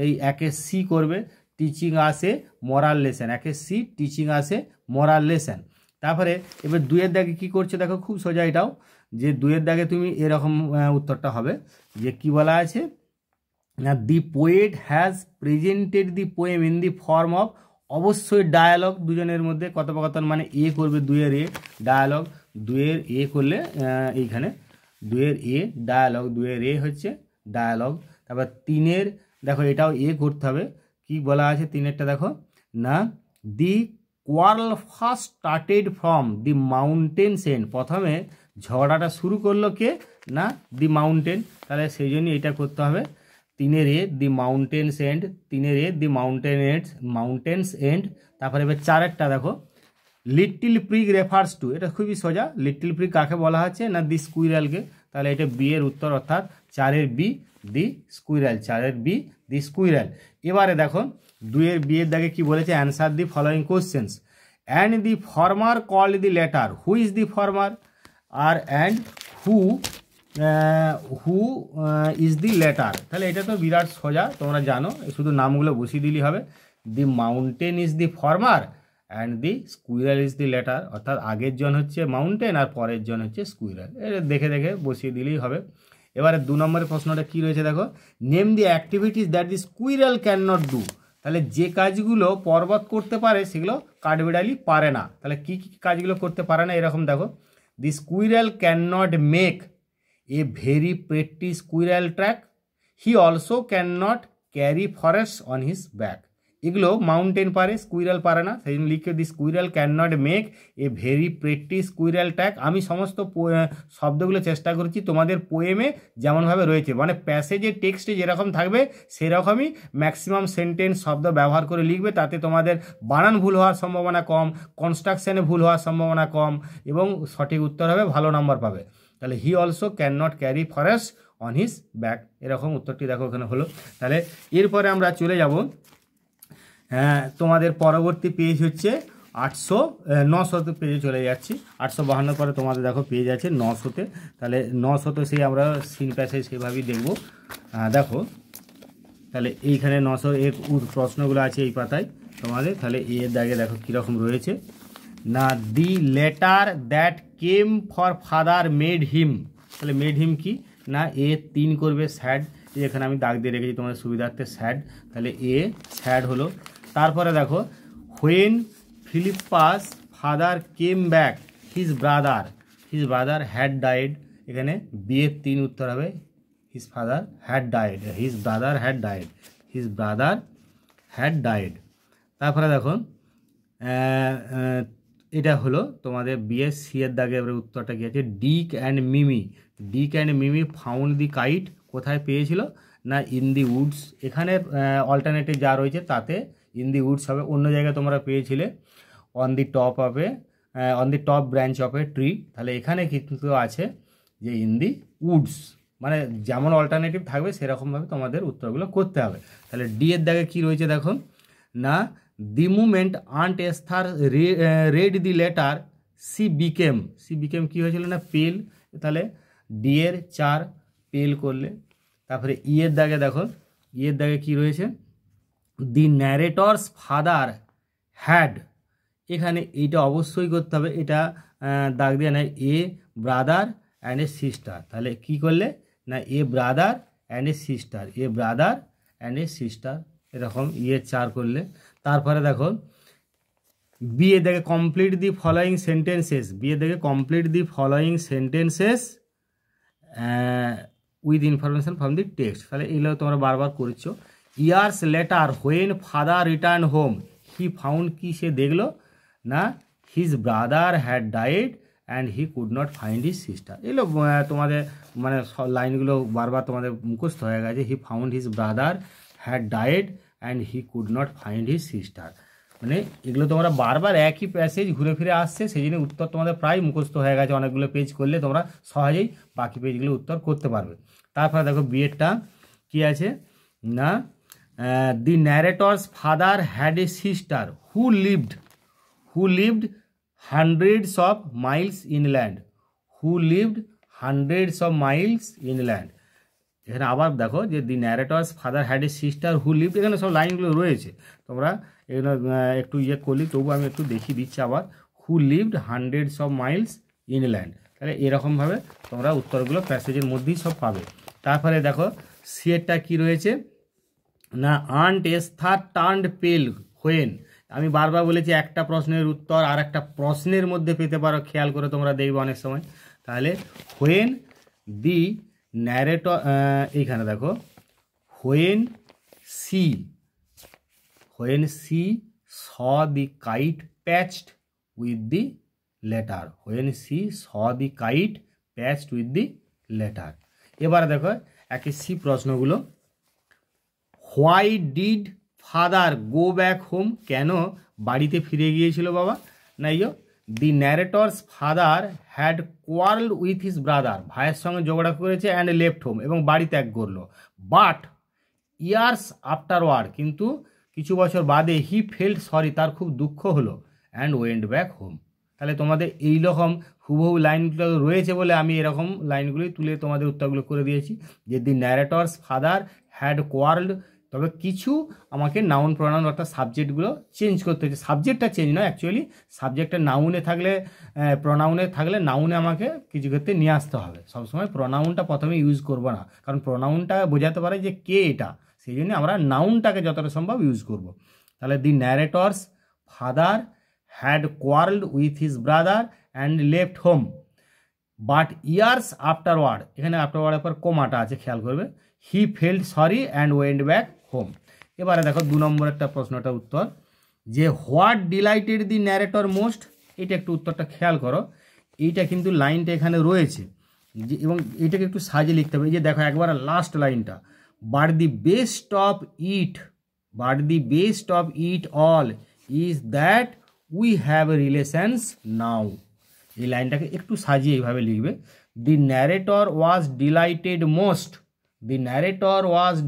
এই 1-এ সি করবে টিচিং আসে মোরাল লেসেন, 1-এ সি টিচিং আসে মোরাল লেসেন। তারপরে এবার 2-এর দাগে কী করছে দেখো খুব সোজা এটাও, যে 2-এর দাগে তুমি এরকম উত্তরটা হবে যে কি বলা আছে না দি poet has presented the poem in the form of, অবশ্যই ডায়ালগ দুজনের মধ্যে কথোপকথন, মানে এ করবে 2-এর এ ডায়ালগ, 2-এর এ করলে এইখানে 2-এর এ ডায়ালগ, 2-এর এ হচ্ছে ডায়ালগ। তারপর 3-এর দেখো এটাও এ করতে হবে, কি বলা আছে 3-এরটা দেখো না the quarrel first started from the mountain sent, প্রথমে ঝগড়াটা শুরু করলো কে না দি মাউন্টেন, তাহলে সেই জন্য এটা করতে হবে 3-এর এ দি মাউন্টেন সেন্ট, 3-এর এ দি মাউন্টেন্স এন্ড। তারপরে এবার 4-এরটা দেখো লিটল প্রিগ রেফার্স টু, এটা খুবই সোজা, লিটল প্রিগ কাকে বলা হচ্ছে না দি স্কুইরালকে, তাহলে এটা বি এর উত্তর, অর্থাৎ 4-এর বি দি স্কুইরাল, 4-এর বি দি স্কুইরাল। এবারে দেখো 2-এর বি এর দাগে কি বলেছে, answer the following questions, and the former called the latter, who is the former, আর and who is the letter. তাহলে এটা তো বিরাট সোজা, তোমরা জানো, শুধু নামগুলো বসিয়ে দিলেই হবে। The mountain is the former and the squirrel is the letter, অর্থাৎ আগের জন হচ্ছে মাউন্টেন আর পরের জন হচ্ছে স্কুইরাল, এটা দেখে দেখে বসিয়ে দিলেই হবে। এবারে 2 নম্বরের প্রশ্নটা কি রয়েছে দেখো, name the activities that the squirrel can not do, তাহলে যে কাজগুলো পর্বত করতে পারে সেগুলো কাঠবিড়ালি পারে না। তাহলে কি কি কাজগুলো করতে পারে না এরকম দেখো, the squirrel can not make a very pretty squirrel track, he also can not carry forest on his back. এগুলো মাউন্টেন পারে, স্কুইরাল পারে না, সেই জন্য লিখে the squirrel can not make a very pretty squirrel track. আমি সমস্ত শব্দগুলো চেষ্টা করেছি তোমাদের পোয়েমে যেমনভাবে রয়েছে, মানে প্যাসেজের টেক্সটে যেরকম থাকবে সেরকমই ম্যাক্সিমাম সেন্টেন্স শব্দ ব্যবহার করে লিখবে, তাতে তোমাদের বানান ভুল হওয়ার সম্ভাবনা কম, কনস্ট্রাকশানে ভুল হওয়ার সম্ভাবনা কম এবং সঠিক উত্তর হবে, ভালো নাম্বার পাবে। তাহলে হি also can not carry forest on his back, এরকম উত্তরটি দেখো এখানে হলো। তাহলে এরপরে আমরা চলে যাব তোমাদের পরবর্তী পেজ হচ্ছে 900 পেজে চলে যাচ্ছি। 852 পরে তোমাদের দেখো পেজ আছে 900-তে। তাহলে 900-তে সেই আমরা সিন প্যাসেজ সেভাবেই দেখব। দেখো তাহলে এইখানে 900 এর প্রশ্নগুলো আছে এই পাতায় তোমাদের। তাহলে এর দাগে দেখো কীরকম রয়েছে না, the letter that came for father made him. তাহলে মেড হিম কি না, এ 3 করবে স্যাড, এখানে আমি দাগ দিয়ে রেখেছি তোমাদের সুবিধার্থে স্যাড, তাহলে এ স্যাড হলো। তারপরে দেখো when Philippa's father came back his brother had died, এখানে বি এর 3 উত্তর হবে his father had died, his brother had died. তারপরে দেখো এটা হলো তোমাদের বিএসসি এর দাগে এবার উত্তরটা কী আছে, Dick and Mimi found the kite, কোথায় পেয়েছিল না ইন দি উডস। এখানে অল্টারনেটিভ যা রয়েছে তাতে ইন দি উডস হবে, অন্য জায়গায় তোমরা পেয়েছিলে on the top branch of a tree, তাহলে এখানে কিন্তু আছে যে ইন দি উডস, মানে যেমন অল্টারনেটিভ থাকবে সেরকমভাবে তোমাদের উত্তরগুলো করতে হবে। তাহলে ডি এর দাগে কী রয়েছে দেখো না, the moment aunt Esther read the letter she became কী হয়েছিল না পেল, তাহলে ডি এর 4 পেল করলে। তারপরে ই এর দাগে দেখো, ই এর দাগে কী রয়েছে, দি ন্যারেটরস ফাদার হ্যাড, এখানে এইটা অবশ্যই করতে হবে, এটা দাগ দিয়ে নেয় এ ব্রাদার অ্যান্ড এ সিস্টার, তাহলে কি করলে না এ ব্রাদার অ্যান্ড এ সিস্টার এরকম ইয়ে 4 করলে। তারপরে দেখো বি এ দেখে complete the following sentences with information from the text, তাহলে এগুলো তোমরা বারবার করছো। Years later when father return home he found, কি সে দেখলো না his brother had died and he could not find his sister. এগুলো তোমাদের মানে লাইনগুলো বারবার তোমাদের মুখস্থ হয়ে গেছে, he found his brother had died and he could not find his sister, মানে এগুলো তোমরা বারবার একই প্যাসেজ ঘুরে ফিরে আসছে, সেই জন্য উত্তর তোমাদের প্রায় মুখস্থ হয়ে গেছে, অনেকগুলো পেজ করলে তোমরা সহজেই বাকি পেজগুলো উত্তর করতে পারবে। তারপরে দেখো বিএডটা কী আছে না, the narrator's father had a sister who lived hundreds of miles inland, এখানে আবার দেখো যে the narrator's father had a sister who lived, এখানে সব লাইনগুলো রয়েছে, তোমরা এখানে একটু ইয়ে করলি, তবু আমি একটু দেখিয়ে দিচ্ছি আবার, হু lived hundreds of miles inland, তাহলে এরকমভাবে তোমরা উত্তরগুলো প্যাসেজের মধ্যেই সব পাবে। তারপরে দেখো সিয়েরটা কী রয়েছে না, আন্ট এস্থার টার্নড পেল হোয়েন, আমি বারবার বলেছি একটা প্রশ্নের উত্তর আর একটা প্রশ্নের মধ্যে পেতে পারো, খেয়াল করে তোমরা দেখবে অনেক সময়। তাহলে হোয়েন দি ন্যারেটর, এইখানে দেখো when she saw the kite patched with the letter, এবারে দেখো একে সি প্রশ্নগুলো, why did father go back home, কেন বাড়িতে ফিরে গিয়েছিল বাবা না, the narrator's father had quarrelled with his brother, ভাইয়ের সঙ্গে ঝগড়া করেছে অ্যান্ড লেফট হোম, এবং বাড়ি ত্যাগ করলো। বাট ইয়ার্স আফটারওয়ার্ড, কিন্তু কিছু বছর বাদে হি ফেল্ট সরি, তার খুব দুঃখ হলো, অ্যান্ড ওয়েন্ট ব্যাক হোম। তাহলে তোমাদের এইরকম হুবহু লাইনগুলো রয়েছে বলে আমি এরকম লাইনগুলোই তুলে তোমাদের উত্তরগুলো করে দিয়েছি, যে দি ন্যারেটরস ফাদার হ্যাড কোয়ার্লড, তবে কিছু আমাকে নাউন প্রোনাউন অর্থাৎ সাবজেক্টগুলো চেঞ্জ করতে হচ্ছে, সাবজেক্টটা চেঞ্জ নয় অ্যাকচুয়ালি, সাবজেক্টটা নাউনে থাকলে প্রোনাউনে থাকলে নাউনে আমাকে কিছু ক্ষেত্রে নিয়ে আসতে হবে, সবসময় প্রোনাউনটা প্রথমে ইউজ করবো না, কারণ প্রোনাউনটা বোঝাতে পারে যে কে এটা, সেই জন্য আমরা নাউনটাকে যতটা সম্ভব ইউজ করব। তাহলে the narrator's father had quarrelled with his brother and left home but years afterward, এখানে আফটারওয়ার্ডের পর কোমাটা আছে, খেয়াল করবে। He felt sorry and went back home. এবারে দেখো 2 নম্বর একটা প্রশ্নটা উত্তর, যে what delighted the narrator most, এটা একটু উত্তরটা খেয়াল করো। এইটা কিন্তু লাইনটা এখানে রয়েছে যে, এবং এইটাকে একটু সাজিয়ে লিখতে হবে। এই যে দেখো একবার লাস্ট লাইনটা, but the best of it all is that we have relations now. এই লাইনটাকে একটু সাজিয়ে এইভাবে লিখবে, the narrator was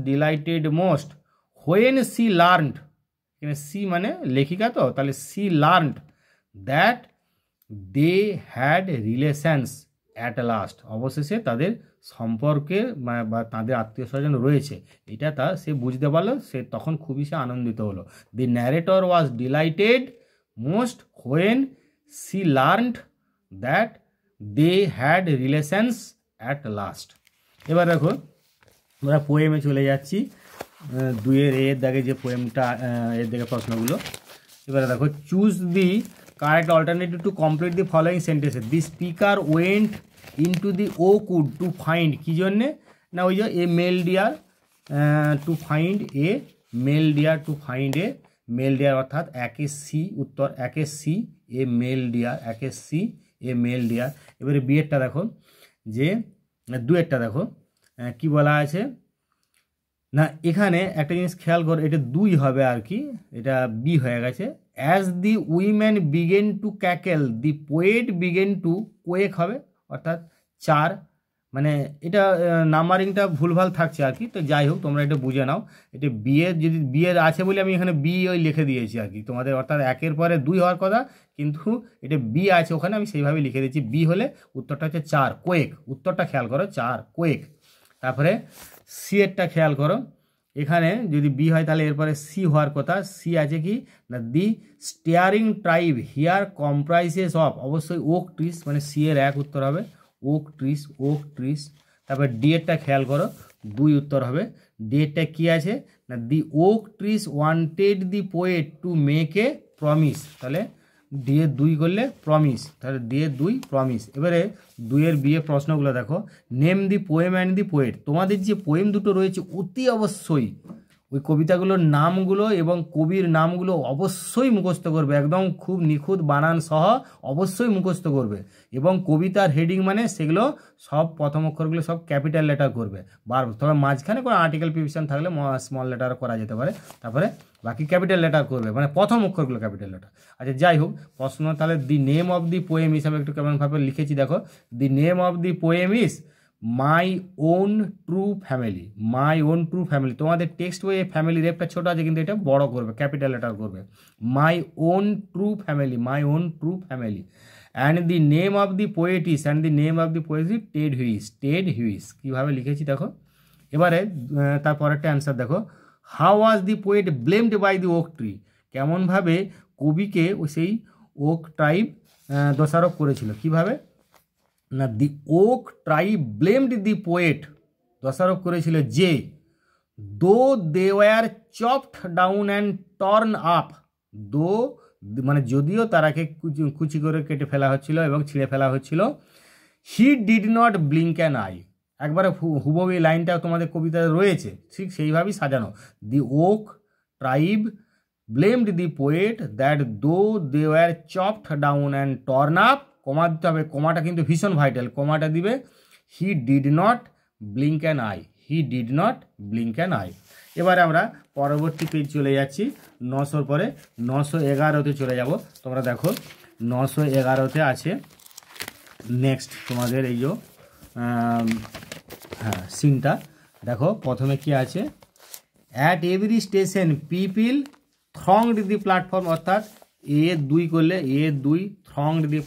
delighted most when she learned, এখানে সি মানে লেখিকা তো, তাহলে she learned that they had relations at last, অবশেষে তাদের সম্পর্কে বা তাদের আত্মীয় স্বজন রয়েছে, এটা সে বুঝতে পারলো, সে তখন খুবই সে আনন্দিত হলো। The narrator was delighted most when she learned that they had relations at last. এবার দেখো আমরা পোয়েমে চলে যাচ্ছি, 2 এর দাগে যে পোয়েমটা, এর দিকে প্রশ্নগুলো। এবারে দেখো, choose the correct alternative to complete the following sentences. The speaker went into the oak wood to find, কী জন্যে না, ওই যে a male deer to find a male deer, male deer অর্থাৎ একে সি, উত্তর একে সি এ মেল ডিয়ার, এবারে বিয়েরটা দেখো, যে 2 দেখো কি বলা আছে না, এখানে একটা জিনিস খেয়াল করো, এটা 2 হবে আর কি, এটা বি হয়ে গেছে। As the women began to cackle the poet began to quake হবে, অর্থাৎ 4, মানে এটা নাম্বারিংটা ভুলভাল থাকছে আর কি, তো যাই হোক তোমরা এটা বুঝে নাও। এটা বিয়ের, যদি বিয়ের আছে বলে আমি এখানে বি ওই লিখে দিয়েছি আর কি তোমাদের, অর্থাৎ 1 পরে 2 হওয়ার কথা, কিন্তু এটা বি আছে ওখানে, আমি সেইভাবে লিখে দিয়েছি। বি হলে উত্তরটা হচ্ছে 4 কোয়েক, উত্তরটা খেয়াল করো 4 কোয়েক। তারপরে সি এরটা খেয়াল করো, এখানে যদি বি হয় তাহলে এরপরে সি হওয়ার কথা, সি আছে কি না, the steering tribe here comprises of, অবশ্যই ওক ট্রিস, মানে সি এর 1 উত্তর হবে, ওক ট্রিস। তারপরে ডি এরটা খেয়াল করো, 2 উত্তর হবে। ডি এরটা কী আছে না, the oak trees wanted the poet to make a promise, তাহলে ডি এর 2 করলে প্রমিস, তাহলে ডি এর 2 প্রমিস। এবারে 2 এর বিয়ে প্রশ্নগুলো দেখো, name the poem and the poet, তোমাদের যে পোয়েম দুটো রয়েছে অতি অবশ্যই ওই কবিতাগুলোর নামগুলো এবং কবির নামগুলো অবশ্যই মুখস্থ করবে, একদম খুব নিখুঁত বানান সহ অবশ্যই মুখস্থ করবে। এবং কবিতার হেডিং মানে সেগুলো সব প্রথম অক্ষরগুলো সব ক্যাপিটাল লেটার করবে, তবে মাঝখানে কোনো আর্টিকেল প্রিভিশন থাকলে স্মল লেটার করা যেতে পারে, তারপরে বাকি ক্যাপিটাল লেটার করবে, মানে প্রথম অক্ষরগুলো ক্যাপিটাল লেটার। আচ্ছা যাই হোক, প্রশ্ন তাহলে the name of the poem হিসাবে একটু কেমনভাবে লিখেছি দেখো, the name of the poem is my own true family. তোমাদের টেক্সট বইয়ে ফ্যামিলি রেপটা ছোট আছে, কিন্তু এটা বড় করবে, ক্যাপিটাল লেটার করবে, my own true family. And the name of the poet is Ted Hughes, কীভাবে লিখেছি দেখো। এবারে তারপরেরটা অ্যান্সার দেখো, how was the poet blamed by the oak tree, কেমনভাবে কবিকে সেই ওক ট্রাইব দোষারোপ করেছিল, কিভাবে না, the oak tribe blamed the poet, দোষারোপ করেছিল যে though they were chopped down and torn up, মানে যদিও তারাকে কুচি করে কেটে ফেলা হচ্ছিল এবং ছিঁড়ে ফেলা হচ্ছিল, হি did not blink an I, একবারে হুবহু এই লাইনটা তোমাদের কবিতায় রয়েছে, ঠিক সেইভাবেই সাজানো। The oak tribe blamed the poet that though they were chopped down and torn up, comma দিতে হবে, কমাটা কিন্তু ভীষণ ভাইটাল, কমাটা দিবে, he did not blink an eye. এবারে আমরা পরবর্তী পেজ চলে যাচ্ছি, 900 পরে 911তে চলে যাব। তোমরা দেখো 911তে আছে নেক্সট তোমাদের এই যে সিনটা দেখো, প্রথমে কি আছে, at every station people thronged the platform, অর্থাৎ A2 করলে A2 থ্রংড দি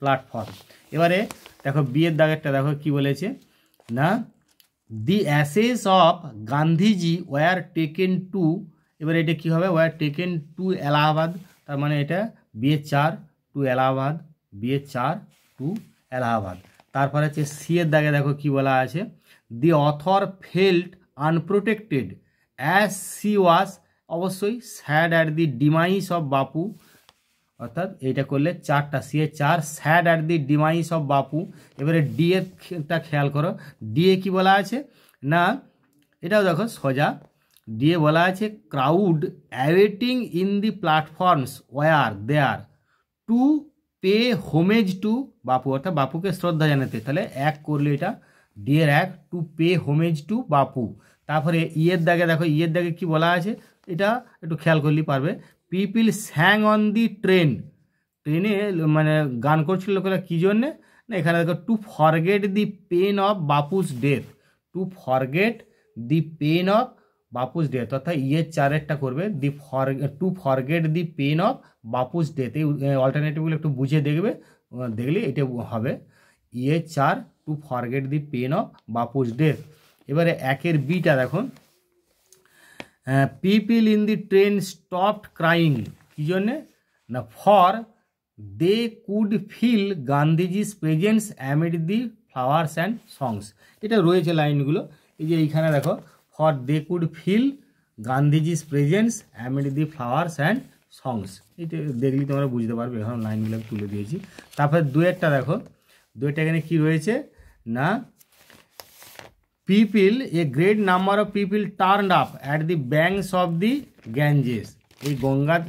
প্ল্যাটফর্ম। এবারে দেখো বিয়ের দাগেরটা দেখো কি বলেছে না, the ashes of Gandhiji were taken to, এবারে এটা কী হবে, ওয়ার টেকেন টু এলাহাবাদ, তার মানে এটা বিয়ের 4 টু এলাহাবাদ। তারপরে হচ্ছে সি এর দাগে দেখো কি বলা আছে, the author felt unprotected as she was, অবশ্যই sad at the demise of Bapu, অর্থাৎ এইটা করলে 4টা, C A 4, sad at the demise of Bapu. এবারে ডি এরটা খেয়াল করো, ডি এ কী বলা আছে না, এটাও দেখো সোজা, ডি এ বলা আছে crowd awaiting in the platforms were there to pay homage to Bapu, অর্থাৎ বাপুকে শ্রদ্ধা জানাতে। তাহলে 1 করলে এটা ডি এর 1, টু পে হোমেজ টু বাপু। তারপরে ইয়ের দাগে দেখো, ইয়ের দাগে কি বলা আছে, এটা একটু খেয়াল করলেই পারবে। পিপিল স্যাং অন দি ট্রেন, ট্রেনে মানে গান করছিল লোকেরা কী জন্যে না, এখানে দেখো to forget the pain of Bapu's death, to forget the pain of Bapu's death, অর্থাৎ ইয়ের 4-এরটা করবে to forget the pain of Bapu's death. এই অল্টারনেটিভগুলো একটু বুঝে দেখবে, দেখলে এটা হবে ইয়ের 4, to forget the pain of Bapu's death. এবারে 1-এর বিটা দেখো, people in the train stopped crying, কী জন্যে না, for they could feel Gandhiji's presence amid the flowers and songs. এটা রয়েছে লাইনগুলো, এই যে এইখানে দেখো, for they could feel Gandhiji's presence amid the flowers and songs, এটা দেখলেই তোমরা বুঝতে পারবে, এখন লাইনগুলো তুলে দিয়েছি। তারপরে 2-এরটা দেখো, 2-এরটা এখানে কী রয়েছে না, people a great number of people turned up at the banks of the Ganges, এই গঙ্গার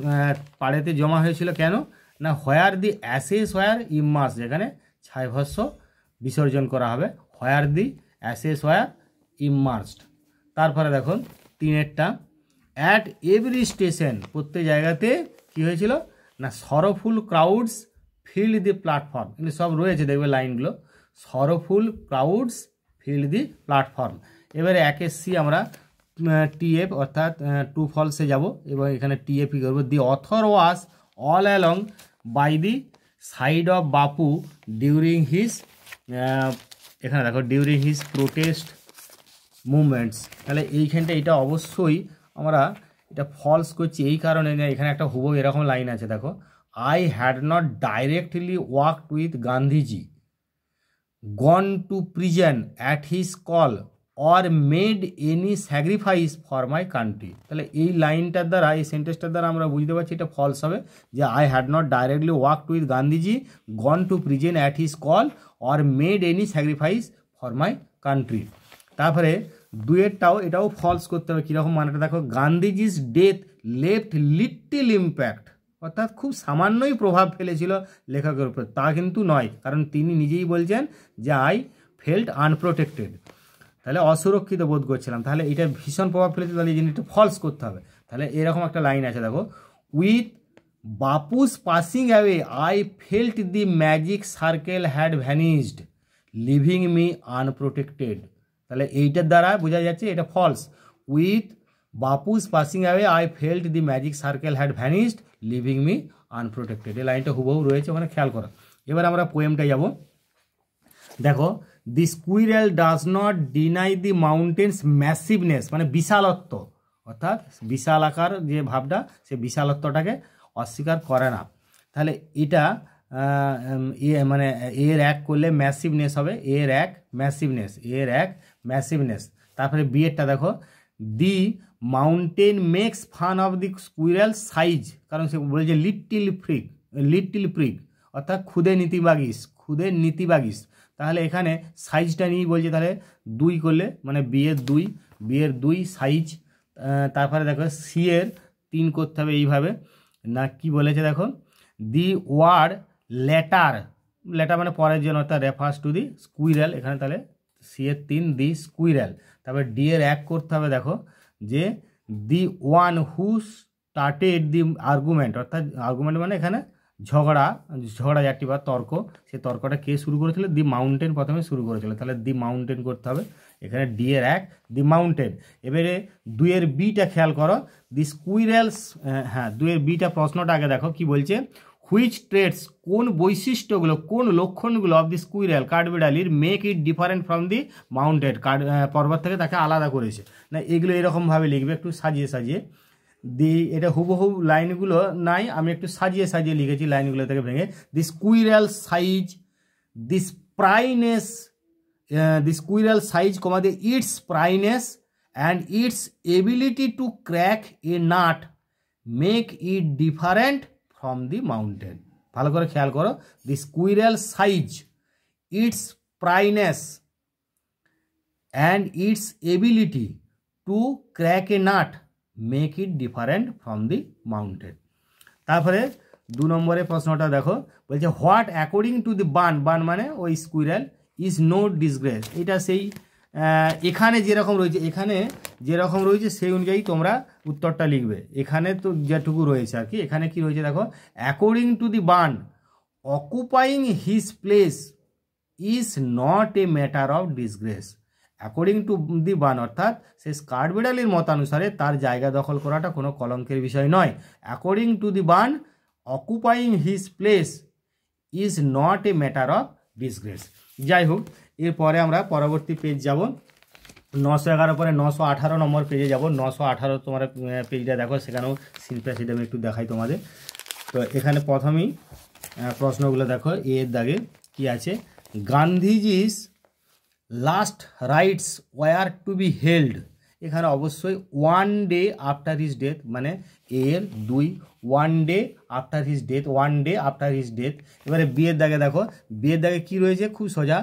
পাড়েতে জমা হয়েছিল কেন না, হোয়ার দি অ্যাসেস হোয়ার ইমার্স, যেখানে ছাইভস্য বিসর্জন করা হবে, হোয়ার দি অ্যাসেস হোয়ার ইমার্সড। তারপরে দেখুন 3-এরটা, অ্যাট এভরি স্টেশন, প্রত্যেক জায়গাতে কী হয়েছিল না, sorrowful crowds filled the platform, কিন্তু সব রয়েছে দেখবে লাইনগুলো, sorrowful crowds filled the platform. এবারে 1-এর সি আমরা টিএফ অর্থাৎ টু ফলসে যাব, এবং এখানে টিএফই করবো। The author was all along by the side of Bapu during his, এখানে দেখো ডিউরিং হিজ প্রোটেস্ট মুভমেন্টস, তাহলে এইখানটা এটা অবশ্যই আমরা এটা ফলস করছি এই কারণে, এখানে একটা হুবহু এরকম লাইন আছে দেখো, I had not directly worked with Gandhiji, gone to prison at his call or made any sacrifice for my country. তাহলে এই লাইনটার দ্বারা, এই সেন্টেন্সটার দ্বারা আমরা বুঝতে পারছি এটা ফলস হবে, যে I had not directly worked with Gandhiji, gone to prison at his call or made any sacrifice for my country. তারপরে 2-এরটাও এটাও ফলস করতে হবে, কীরকম মানেটা দেখো, Gandhiji's death left little impact, অর্থাৎ খুব সামান্যই প্রভাব ফেলেছিল লেখকের উপর, তা কিন্তু নয়, কারণ তিনি নিজেই বলছেন যে আই ফেল্ট আনপ্রোটেক্টেড, তাহলে অসুরক্ষিত বোধ করছিলাম, তাহলে এটা ভীষণ প্রভাব ফেলেছে, তাহলে এই জিনিসটা ফলস করতে হবে। তাহলে এরকম একটা লাইন আছে দেখো, with Bapu's passing away I felt the magic circle had vanished leaving me unprotected, তাহলে এইটার দ্বারা বোঝা যাচ্ছে এটা false. With Bapu's passing away I felt the magic circle had vanished leaving me unprotected, এই লাইনটা হুবহু রয়েছে, ওখানে খেয়াল করো। এবার আমরা পোয়েমটা যাব, দেখো, the squirrel does not deny the mountain's massiveness, মানে বিশালত্ব, অর্থাৎ বিশাল আকার যে ভাবটা, সে বিশালত্বটাকে অস্বীকার করে না। তাহলে এটা মানে এর 1 করলে ম্যাসিভনেস হবে, এর 1 ম্যাসিভনেস, এর 1 ম্যাসিভনেস। তারপরে বিয়েরটা দেখো, the mountain makes fun of the squirrel size, কারণ সে বলছে লিটল প্রিক, অর্থাৎ খুদে নীতিবাগিস, তাহলে এখানে সাইজটা নিয়েই বলছে, তাহলে 2 করলে মানে বিয়ের 2 সাইজ। তারপরে দেখো সি এর 3 করতে হবে এইভাবে, না কি বলেছে দেখো, দি ওয়ার্ড লেটার মানে পরের জন্য, অর্থাৎ রেফার্স টু দি স্কুইরেল, এখানে তাহলে সি এর 3 দি স্কুইরেল। তারপরে ডি এর 1 করতে হবে দেখো, যে the one who started the argument, অর্থাৎ আর্গুমেন্ট মানে এখানে ঝগড়াঝাটি বা তর্ক, সেই তর্কটা কে শুরু করেছিল, দি মাউন্টেন প্রথমে শুরু করেছিল, তাহলে দি মাউন্টেন করতে হবে, এখানে ডি এর 1 দি মাউন্টেন। এবারে 2-এর বিটা খেয়াল করো, দি স্কুইরেলস, হ্যাঁ 2-এর বিটা প্রশ্নটা আগে দেখো কি বলছে, হুইচ ট্রেটস, কোন বৈশিষ্ট্যগুলো, কোন লক্ষণগুলো অফ দি স্কুইরেল কাঠবিড়ালির make it different from the mountain, পর্বত থেকে তাকে আলাদা করেছে, না এগুলো এরকমভাবে লিখবে একটু সাজিয়ে। এটা হুবহু লাইনগুলো নাই, আমি একটু সাজিয়ে লিখেছি লাইনগুলো থেকে ভেঙে। The squirrel size, the spryness the squirrel size, the its pryness and its ability to crack a nut make it different from the mountain. ভালো করে খেয়াল করো, the squirrel size, its pryness and its ability to crack a nut make it different from the mountain. তারপরে 2 নম্বরের প্রশ্নটা দেখো, বলছে what according to the বান, বান মানে ওই স্কুইরেল, ইজ নো ডিসগ্রেস। এটা সেই এখানে যেরকম রয়েছে, এখানে যেরকম রয়েছে সেই অনুযায়ী তোমরা উত্তরটা লিখবে। এখানে তো যেটুকু রয়েছে আর কি, এখানে কি রয়েছে দেখো, according to the bun occupying his place is not a matter of disgrace. According to the bun অর্থাৎ সে স্কার্ট বিড়ালির মতানুসারে তার জায়গা দখল করাটা কোনো কলঙ্কের বিষয় নয়। According to the bun occupying his place is not a matter of disgrace. যাই হোক, এরপরে আমরা পরবর্তী পেজ যাব, 911 পরে 918 নম্বর পেজে যাব। 918 তোমার পেজটা দেখো, সেখানেও সিন প্যাসেজ আমি একটু দেখাই তোমাদের। তো এখানে প্রথমেই প্রশ্নগুলো দেখো, এর দাগে কি আছে, Gandhiji's last rites were to be held. এখানে অবশ্যই 1 ডে আফটার হিজ ডেথ, মানে এর 2 1 day after his death, 1 day after his death. এবারে বিয়ের দাগে দেখো, বিয়ের দাগে কি রয়েছে, খুব সোজা,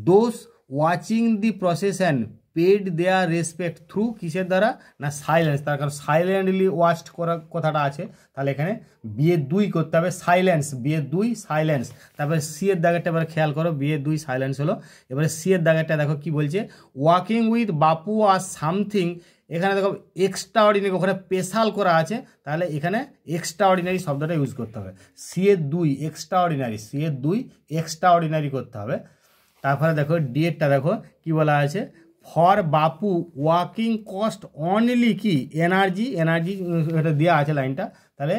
those watching the procession paid their respect through, কিসের দ্বারা না সাইলেন্স, তার কারণ সাইলেন্টলি ওয়াচড করা কথাটা আছে, তাহলে এখানে বিয়ের 2 করতে হবে, সাইলেন্স, বিয়ের 2 সাইলেন্স। তারপরে সি এর দাগেরটা এবার খেয়াল করো, বিয়ের 2 সাইলেন্স হলো। এবারে সি এর দাগেরটা দেখো কি বলছে, walking with Bapu R something. এখানে দেখো এক্সট্রা অর্ডিনারি, ওখানে স্পেশাল করা আছে, তাহলে এখানে এক্সট্রা অর্ডিনারি শব্দটা ইউজ করতে হবে। সি এর 2 এক্সট্রা অর্ডিনারি, সি এর 2 এক্সট্রা অর্ডিনারি করতে হবে। তারপরে দেখো ডি এরটা দেখো কি বলা আছে, for Bapu walking cost only কি এনার্জি, এনার্জি এটা দেওয়া আছে লাইনটা, তাহলে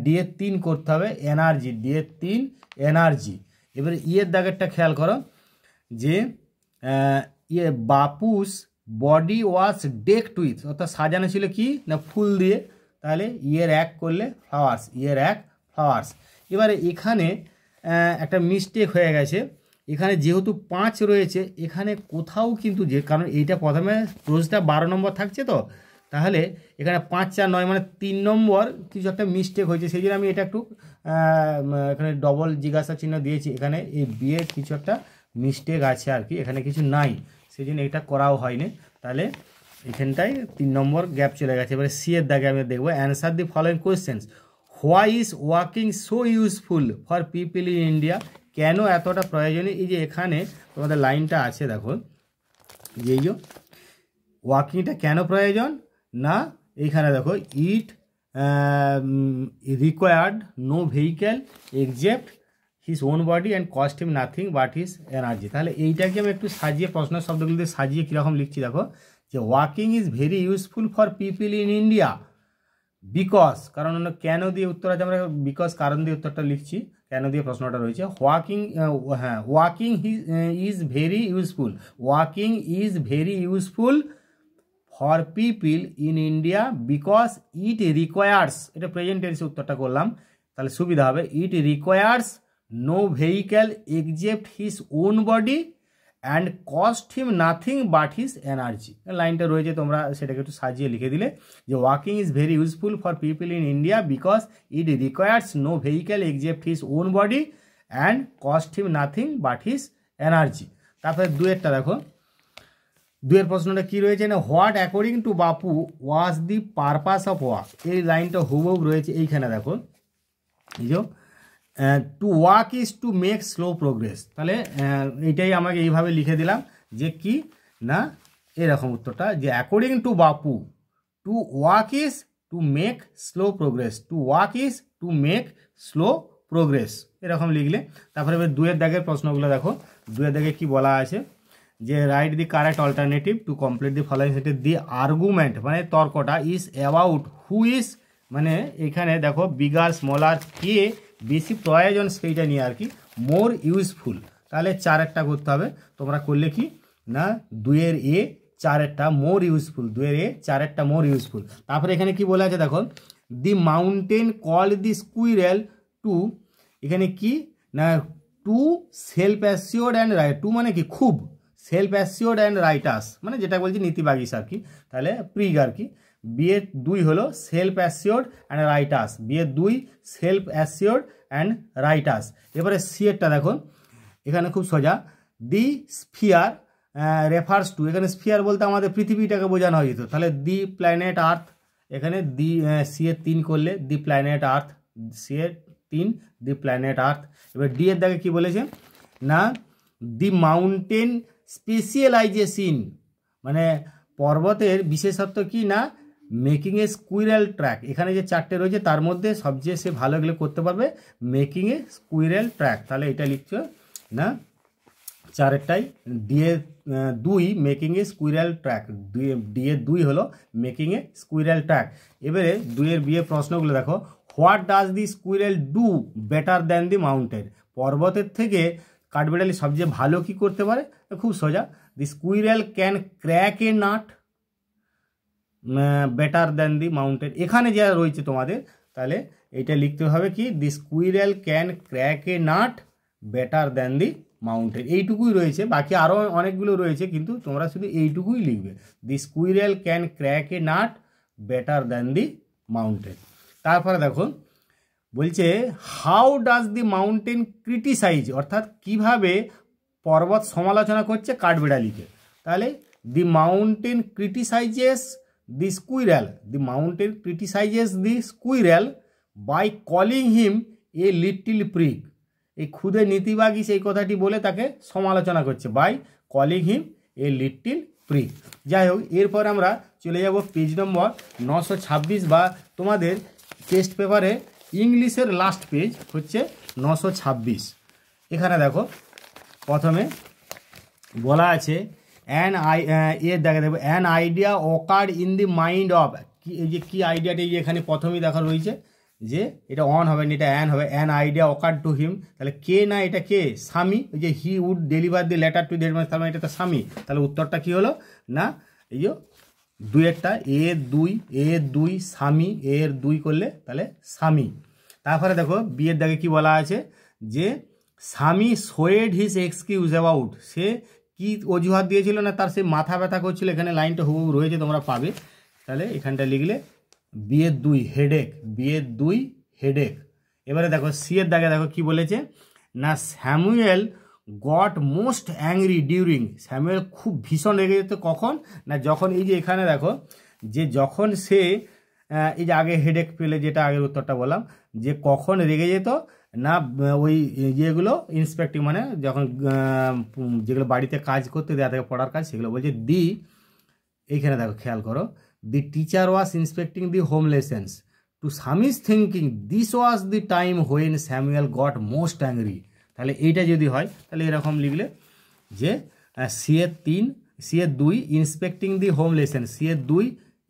ডি এর 3 করতে হবে, এনার্জি, ডি এর 3 এনার্জি। এবারে ইয়ের দাগেরটা খেয়াল করো, যে বাপুস বডি ওয়াজ ডেকড উইথ, অর্থাৎ সাজানো ছিল কি না ফুল দিয়ে, তাহলে ইয়ের 1 করলে ফ্লাওয়ার্স, ইয়ের 1 ফ্লাওয়ার্স। এবারে এখানে একটা মিস্টেক হয়ে গেছে, এখানে যেহেতু 5 রয়েছে, এখানে কোথাও কিন্তু, যে কারণ এইটা প্রথমে রোজটা 12 নম্বর থাকছে, তো তাহলে এখানে 5 4 9 মানে 3 নম্বর কিছু একটা মিস্টেক হয়েছে, সেই জন্য আমি এটা একটু এখানে ডবল জিজ্ঞাসা চিহ্ন দিয়েছি। এখানে এই বিয়ের কিছু একটা মিস্টেক আছে আর কি, এখানে কিছু নাই, সেই জন্য এটা করাও হয়নি, তাহলে এখানটায় 3 নম্বর গ্যাপ চলে গেছে। এবারে সি এর দাগে আমি দেখবো, answer the following questions, why is walking so useful for people in India, কেন এতটা প্রয়োজনীয়। এই যে এখানে তোমাদের লাইনটা আছে দেখো, যে এই যে ওয়াকিংটা কেন প্রয়োজন না, এইখানে দেখো, it required no vehicle except his own body and cost him nothing but his energy. তাহলে এইটাকে আমি একটু সাজিয়ে, প্রশ্ন শব্দগুলিতে সাজিয়ে কীরকম লিখছি দেখো, যে walking is very useful for people in India because, কারণ কেন দিয়ে উত্তর আছে, আমরা বিকজ কারণ দিয়ে উত্তরটা লিখছি, কেন দিয়ে প্রশ্নটা রয়েছে। ওয়াকিং, হ্যাঁ, walking is very useful, walking is very useful for people in India because it requires, এটা প্রেজেন্ট টেন্সে উত্তরটা করলাম, তাহলে সুবিধা হবে, it requires no vehicle except his own body and cost him nothing but his energy. লাইনটা রয়েছে, তোমরা সেটাকে একটু সাজিয়ে লিখে দিলে, যে walking is very useful for people in India because it requires no vehicle except his own body and cost him nothing but his energy. তারপরে 2 এরটা দেখো, 2 এর প্রশ্নটা কি রয়েছে না, what according to Bapu was the purpose of walk. এই লাইনটা হুবহু রয়েছে এইখানে দেখো, এই যে to walk is to make slow progress, তাহলে এইটাই আমাকে এইভাবে লিখে দিলাম, যে কি না এরকম উত্তরটা, যে according to Bapu to walk is to make slow progress, to walk is to make slow progress, এরকম লিখলে। তারপরে এবার 2 এর দাগের প্রশ্নগুলো দেখো, 2 এর দাগে কি বলা আছে, যে write the correct alternative to complete the following set, the argument মানে তর্কটা ইজ অ্যাবাউট হু ইজ, মানে এখানে দেখো বিগার স্মলার, কে বেশি প্রয়োজন সেইটা নিয়ে আর কি, মোর ইউজফুল, তাহলে 4 একটা করতে হবে। তোমরা করলে কি না 2 এর এ 4 একটা মোর ইউজফুল, 2 এর এ 4 একটা মোর ইউজফুল। তারপরে এখানে কি বলা আছে দেখো, the mountain call the squirrel too, এখানে কি না too self assured and right, too মানে কি খুব, সেলফ অ্যাসিওর্ড অ্যান্ড রাইটাস, মানে যেটা বলছি নীতিবাগীশ আর কি, তাহলে প্রিগ আর কি। বিয়ের 2 হলো সেলফ অ্যাসিওর্ড অ্যান্ড রাইটাস, বিয়ের 2 সেলফ অ্যাসিওর্ড অ্যান্ড রাইটাস। এবারে সি এরটা দেখো, এখানে খুব সোজা, দি স্ফিয়ার রেফার্স টু, এখানে স্ফিয়ার বলতে আমাদের পৃথিবীটাকে বোঝানো হয়েছে, তাহলে দি প্ল্যানেট আর্থ, এখানে দি সি এর 3 করলে দি প্ল্যানেট আর্থ, সি এর 3 দি প্ল্যানেট আর্থ। এবার ডি এর দাগে কি বলেছে না দি মাউন্টেন স্পেশালাইজেশন, মানে পর্বতের বিশেষত্ব কি না মেকিং এ স্কুইরেল ট্র্যাক, এখানে যে 4টে রয়েছে তার মধ্যে সবচেয়ে সে ভালো এগুলো করতে পারবে মেকিং এ স্কুইরেল ট্র্যাক, তাহলে এটা লিখছো না 4টাই। ডি এর 2 মেকিং এ স্কুইরেল ট্র্যাক, ডি এর 2 হলো মেকিং এ স্কুইরেল ট্র্যাক। এবারে 2 এর বিয়ে প্রশ্নগুলো দেখো, what does the squirrel do better than the mountain, পর্বতের থেকে কাঠবিড়ালি সবচেয়ে ভালো কি করতে পারে, খুব সোজা, the squirrel can crack a nut better than the mountain, এখানে যা রয়েছে তোমাদের, তাহলে এইটা লিখতে হবে কি the squirrel can crack a nut better than the mountain, এইটুকুই রয়েছে, বাকি আরও অনেকগুলো রয়েছে কিন্তু তোমরা শুধু এইটুকুই লিখবে, the squirrel can crack a nut better than the mountain. তারপরে দেখো বলছে how does the mountain criticise, অর্থাৎ কিভাবে পর্বত সমালোচনা করছে কাঠবিড়ালিকে, তাহলে the mountain criticises the squirrel, the mountain criticises the squirrel by calling him a little prig, এই ক্ষুদে নীতিবাগী সেই কথাটি বলে তাকে সমালোচনা করছে, by calling him a little prig. যাই হোক, এরপর আমরা চলে যাব পেজ নম্বর 926, বা তোমাদের টেস্ট পেপারে ইংলিশের লাস্ট পেজ হচ্ছে 926। এখানে দেখো প্রথমে বলা আছে an idea occurred in the mind of, এই যে কি আইডিয়াটা এই এখানে প্রথমেই দেখা রয়েছে যে এটা অন হবে না, এটা অ্যান হবে, an idea occurred to him, তাহলে কে না এটা কে স্বামী, ওই যে he would deliver the letter to দেড় মাস, তার মানে এটা তো স্বামী, তাহলে উত্তরটা কি হলো না এই যে 2 এর 2 স্বামী, এর 2 করলে তাহলে স্বামী। তারপরে দেখো বিয়ের দাগে কি বলা আছে যে স্বামী শোয়েড হিজ এক্সকিউজ অ্যাবাউট, সে কি অজুহাত দিয়েছিল না তার সে মাথা ব্যথা করছিল, এখানে লাইনটা হুবহু রয়েছে তোমরা পাবে, তাহলে এখানটা লিখলে বিয়ের 2 হেডেক, বিয়ের 2 হেডেক। এবারে দেখো সি এর দাগে দেখো কি বলেছে না Samuel got most angry during, Samuel খুব ভীষণ রেগে যেত কখন না যখন, এই যে এখানে দেখো যে যখন সে এই যে আগে হেডেক পেলে যেটা আগের উত্তরটা বললাম, যে কখন রেগে যেত না ওই ইয়েগুলো ইন্সপেক্টিং, মানে যখন যেগুলো বাড়িতে কাজ করতে দেওয়া থাকে পড়ার কাজ সেগুলো বলছে দি, এইখানে দেখো খেয়াল করো, the teacher was inspecting the home lessons to Sammy's thinking this was the time when Samuel got most angry, তাহলে এইটা যদি হয় তাহলে এরকম লিখলে যে সি এর 2 inspecting the home lessons, C এর 2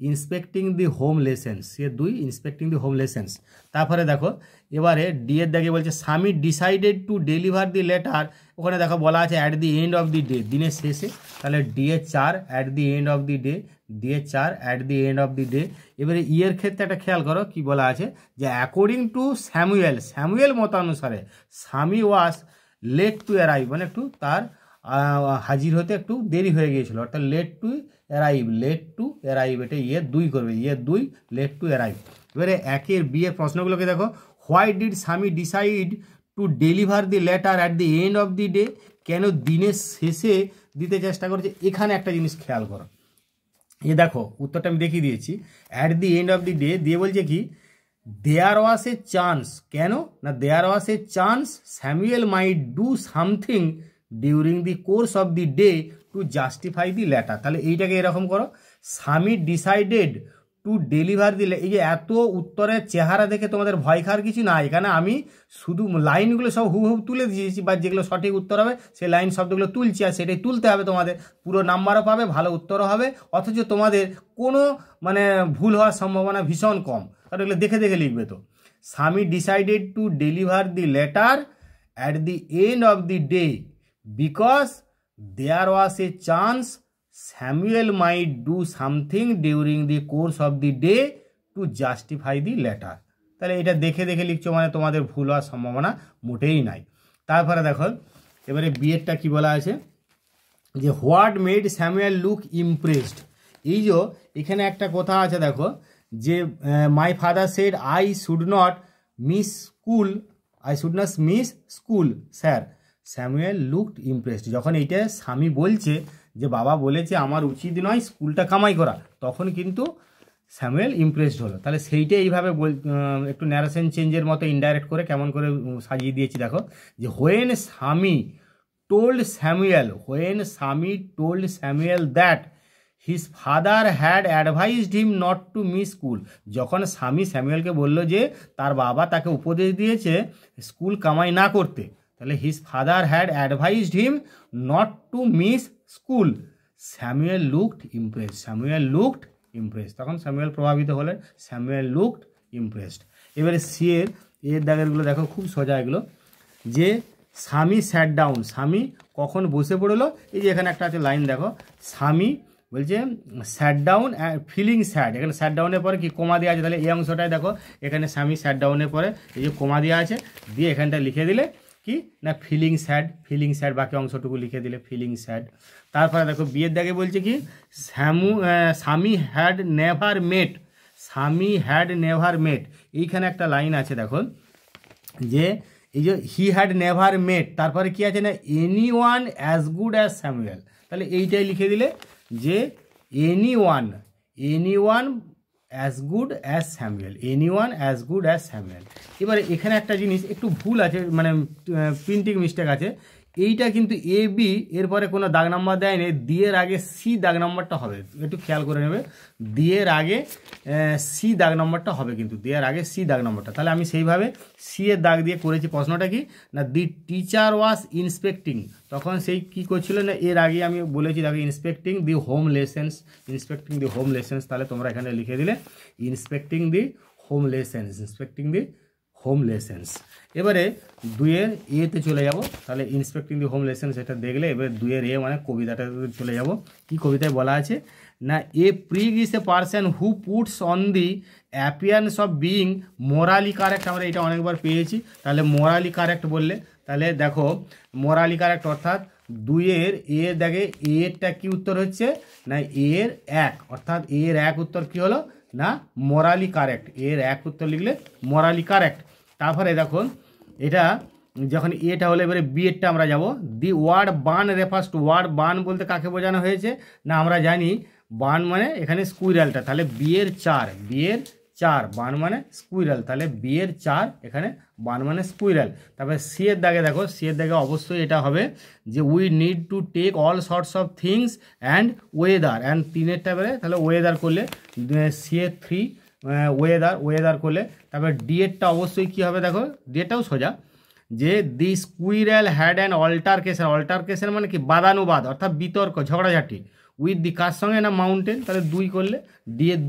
inspecting the home lessons, C এর 2 ইন্সপেক্টিং দি হোম লেসেন্স। তারপরে দেখো এবারে ডি এর দাগে বলছে স্বামী decided to deliver the letter, ওখানে দেখো বলা আছে at the end of the day, দিনের শেষে, তাহলে ডি এর 4 at the end of the day, D এর 4 at the end of the day. এবারে ইয়ের ক্ষেত্রে একটা খেয়াল করো কি বলা আছে যে অ্যাকর্ডিং টু স্যামুয়েল, স্যামুয়েল মতানুসারে স্বামী ওয়াজ লেট টু অ্যারাইভ, মানে একটু তার হাজির হতে একটু দেরি হয়ে গিয়েছিল, অর্থাৎ late to arrive, late to arrive, এটা ইয়ের 2 করবে, ইয়ের 2 লেট টু অ্যারাইভ। এবারে একের বিয়ের প্রশ্নগুলোকে দেখো, হোয়াই ডিড স্বামী decide to deliver the letter at the end of the day, কেন দিনের শেষে দিতে চেষ্টা করছে, এখানে একটা জিনিস খেয়াল করো, এ দেখো উত্তরটা আমি দেখিয়ে দিয়েছি, at the end of the day দিয়ে বলছে কি দেয়ার ওয়াজ এ চান্স, কেন না there was a chance Samuel might do something during the course of the day to justify the letter, তাহলে এইটাকে এরকম করো স্বামী ডিসাইডেড টু ডেলিভার দি, এই যে এত উত্তরের চেহারা দেখে তোমাদের ভয় খাওয়ার কিছু না, এখানে আমি শুধু লাইনগুলো সব হুবহু তুলে দিয়েছি, বা যেগুলো সঠিক উত্তর হবে সেই লাইন শব্দগুলো তুলছি, আর সেটাই তুলতে হবে তোমাদের, পুরো নাম্বারও পাবে, ভালো উত্তরও হবে, অথচ তোমাদের কোনো মানে ভুল হওয়ার সম্ভাবনা ভীষণ কম, কারণ এগুলো দেখে দেখে লিখবে। তো Swami decided to deliver the letter at the end of the day because there was a chance Samuel might do something during the course of the day to justify the letter, তাহলে এটা দেখে দেখে লিখছো মানে তোমাদের ভুল হওয়ার সম্ভাবনা মোটেই নাই। তারপরে দেখো এবারে বিয়েরটা কি বলা আছে যে what made Samuel look impressed, এই যে এখানে একটা কথা আছে দেখো, যে my father said I should not miss school, I should not miss school sir, Samuel looked impressed. যখন এইটা স্বামী বলছে যে বাবা বলেছে আমার উচিত নয় স্কুলটা কামাই করা, তখন কিন্তু স্যামুয়েল ইমপ্রেসড হলো। তাহলে সেইটা এইভাবে একটু ন্যারেশন চেঞ্জের মতো ইনডাইরেক্ট করে কেমন করে সাজিয়ে দিয়েছি দেখো, যে হোয়েন স্বামী told Samuel, when Sami told Samuel that his father had advised him not to miss school, যখন স্বামী স্যামুয়েলকে বললো যে তার বাবা তাকে উপদেশ দিয়েছে স্কুল কামাই না করতে, তাহলে his father had advised him not to miss school, Samuel looked impressed, Samuel looked impressed, তখন স্যামুয়েল প্রভাবিত হলেন, Samuel looked impressed। এবারে সি এর দাগেরগুলো দেখো খুব সোজা এগুলো, যে স্বামী স্যাট ডাউন, স্বামী কখন বসে পড়লো, এই যে এখানে একটা আছে লাইন দেখো, স্বামী বলছে স্যাট ডাউন ফিলিং স্যাড, এখানে স্যাট ডাউনের পরে কি কোমা দেওয়া আছে, তাহলে এই অংশটায় দেখো এখানে স্বামী স্যাট ডাউনের পরে এই যে কোমা দেওয়া আছে, দিয়ে এখানটা লিখে দিলে কি না ফিলিং স্যাড, বাকি অংশটুকু লিখে দিলে ফিলিং স্যাড। তারপরে দেখো বিয়ের দাগে বলছে কি স্বামী হ্যাড নেভার মেট, স্বামী হ্যাড নেভার মেট, এইখানে একটা লাইন আছে দেখো, যে এই যে হি হ্যাড নেভার মেট, তারপরে কি আছে না any one as good as Samuel, তাহলে এইটাই লিখে দিলে যে any one as good as Samuel, any one as good as Samuel. এবারে এখানে একটা জিনিস একটু ভুল আছে, মানে প্রিন্টিং মিস্টেক আছে, এইটা কিন্তু এ বি এরপরে কোনো দাগ নাম্বার দেয়নি, দিয়ের আগে সি দাগ নাম্বারটা হবে, একটু খেয়াল করে নেবে, দিয়ের আগে সি দাগ নাম্বারটা হবে, কিন্তু দিয়ের আগে সি দাগ নাম্বারটা, তাহলে আমি সেইভাবে সি এর দাগ দিয়ে করেছি। প্রশ্নটা কি না দি টিচার ওয়াজ ইন্সপেক্টিং, তখন সেই কি করছিল না এর আগে আমি বলেছি দেখো inspecting the home lessons, inspecting the home lessons, তাহলে তোমরা এখানে লিখে দিলে inspecting the home lessons, inspecting the home lessons. এবারে দুইয়ের এতে চলে যাব, তাহলে ইন্সপেক্টিং দি হোম লেসেন্স এটা দেখলে এবারে দুইয়ের এ মানে কবিতাটা চলে যাব। কি কবিতায় বলা আছে না a prig is a person who puts on the appearance of being morally correct, আমরা এটা অনেকবার পেয়েছি, তাহলে মোরালি কারেক্ট বললে তাহলে দেখো মোরালি কারেক্ট অর্থাৎ দুইয়ের এ দেখে এরটা কি উত্তর হচ্ছে না এর এক, অর্থাৎ এর এক উত্তর কি হলো না মোরালি কারেক্ট, এর এক উত্তর লিখলে মোরালি কারেক্ট। তারপরে দেখো এটা যখন এটা হলো এবারে বিয়েরটা আমরা যাব, the word burn refers to, word burn বলতে কাকে বোঝানো হয়েছে না আমরা জানি বার্ন মানে এখানে স্কুইরালটা, তাহলে বিয়ের চার বার্ন মানে স্কুইরাল, তাহলে বিয়ের চার এখানে বার্ন মানে স্কুইরাল। তারপরে সি এর দাগে দেখো, সি এর দাগে অবশ্যই এটা হবে যে we need to take all sorts of things and weather, and তিনেরটা বেড়ে তাহলে ওয়েদার করলে সি এর থ্রি ওয়েদার করলে, তারপরে ডি এরটা অবশ্যই কী হবে দেখো, ডিএটাও সোজা, যে the squirrel had an altercation মানে কি বাদানুবাদ অর্থাৎ বিতর্ক ঝগড়াঝাটি, উইথ দি কার সঙ্গে না মাউন্টেন, তাহলে দুই করলে ডি এর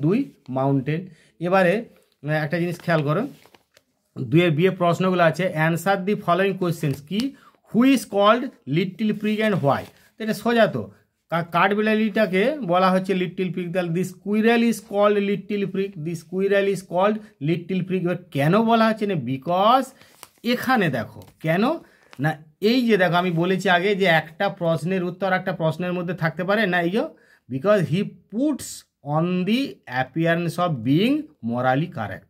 দুই মাউন্টেন। এবারে একটা জিনিস খেয়াল করো, দুইয়ের বিয়ে প্রশ্নগুলো আছে অ্যান্সার দি ফলোয়িং কোয়েশ্চেন্স, কি who is called little prig and why, এটা সোজা তো, কাঠবিড়ালিটাকে বলা হচ্ছে লিটল প্রিগ, তাহলে the squirrel is called little prig, এবার কেন বলা হচ্ছে না বিকজ এখানে দেখো কেন না এই যে দেখো আমি বলেছি আগে যে একটা প্রশ্নের উত্তর একটা প্রশ্নের মধ্যে থাকতে পারে না, এই যে because he puts on the appearance of being morally correct,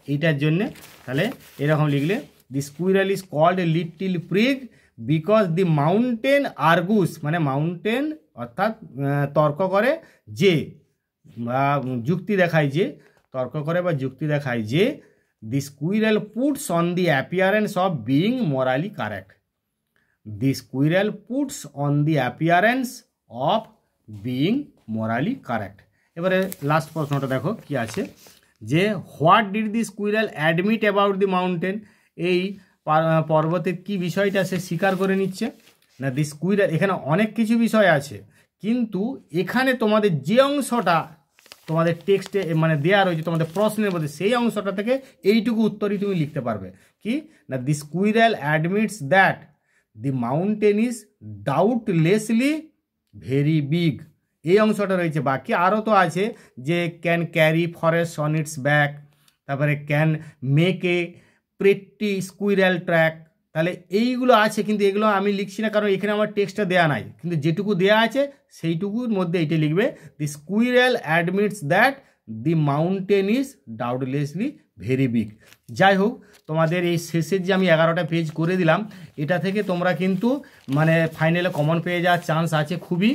এইটার জন্যে তাহলে এরকম লিখলে the squirrel is called little prig because the mountain argues, মানে মাউন্টেন অর্থাৎ তর্ক করে যে বা যুক্তি দেখায় যে, তর্ক করে বা যুক্তি দেখায় যে the squirrel puts on the appearance of being morally correct, the squirrel puts on the appearance of being morally correct. এবারে লাস্ট প্রশ্নটা দেখো কি আছে, যে what did the squirrel admit about the mountain, এই পর্বতের কি বিষয়টা সে স্বীকার করে নিচ্ছে না দি স্কুইরাল, এখানে অনেক কিছু বিষয় আছে কিন্তু এখানে তোমাদের যে অংশটা তোমাদের টেক্সটে মানে দেওয়া রয়েছে তোমাদের প্রশ্নের মধ্যে সেই অংশটা থেকে এইটুকু উত্তরই তুমি লিখতে পারবে, কি না the squirrel admits that the mountain is doubtlessly very big, এই অংশটা রয়েছে। বাকি আরও তো আছে যে can carry forest on its back, তারপরে can make a pretty squirrel track, তাহলে এইগুলো আছে, কিন্তু এগুলো আমি লিখছি না কারণ এখানে আমার টেক্সটটা দেওয়া নাই, কিন্তু যেটুকু দেওয়া আছে সেইটুকুর মধ্যে এইটা লিখবে, the squirrel admits that the mountain is doubtlessly very big. যাই হোক, তোমাদের এই শেষের যে আমি 11টা পেজ করে দিলাম, এটা থেকে তোমরা কিন্তু মানে ফাইনালে কমন পেয়ে যাওয়ার চান্স আছে খুবই।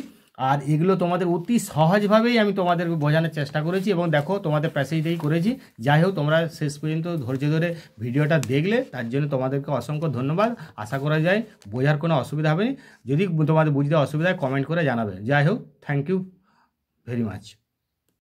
আর এগুলো তোমাদের অতি সহজভাবেই আমি তোমাদেরকে বোঝানোর চেষ্টা করেছি, এবং দেখো তোমাদের প্যাসেজটাই করেছি। যাই হোক, তোমরা শেষ পর্যন্ত ধৈর্য ধরে ভিডিওটা দেখলে তার জন্য তোমাদেরকে অসংখ্য ধন্যবাদ। আশা করা যায় বোঝার কোনো অসুবিধা হবে না। যদি তোমাদের বুঝতে অসুবিধা হয় কমেন্ট করে জানাবে। যাই হোক, থ্যাংক ইউ ভেরি মাচ।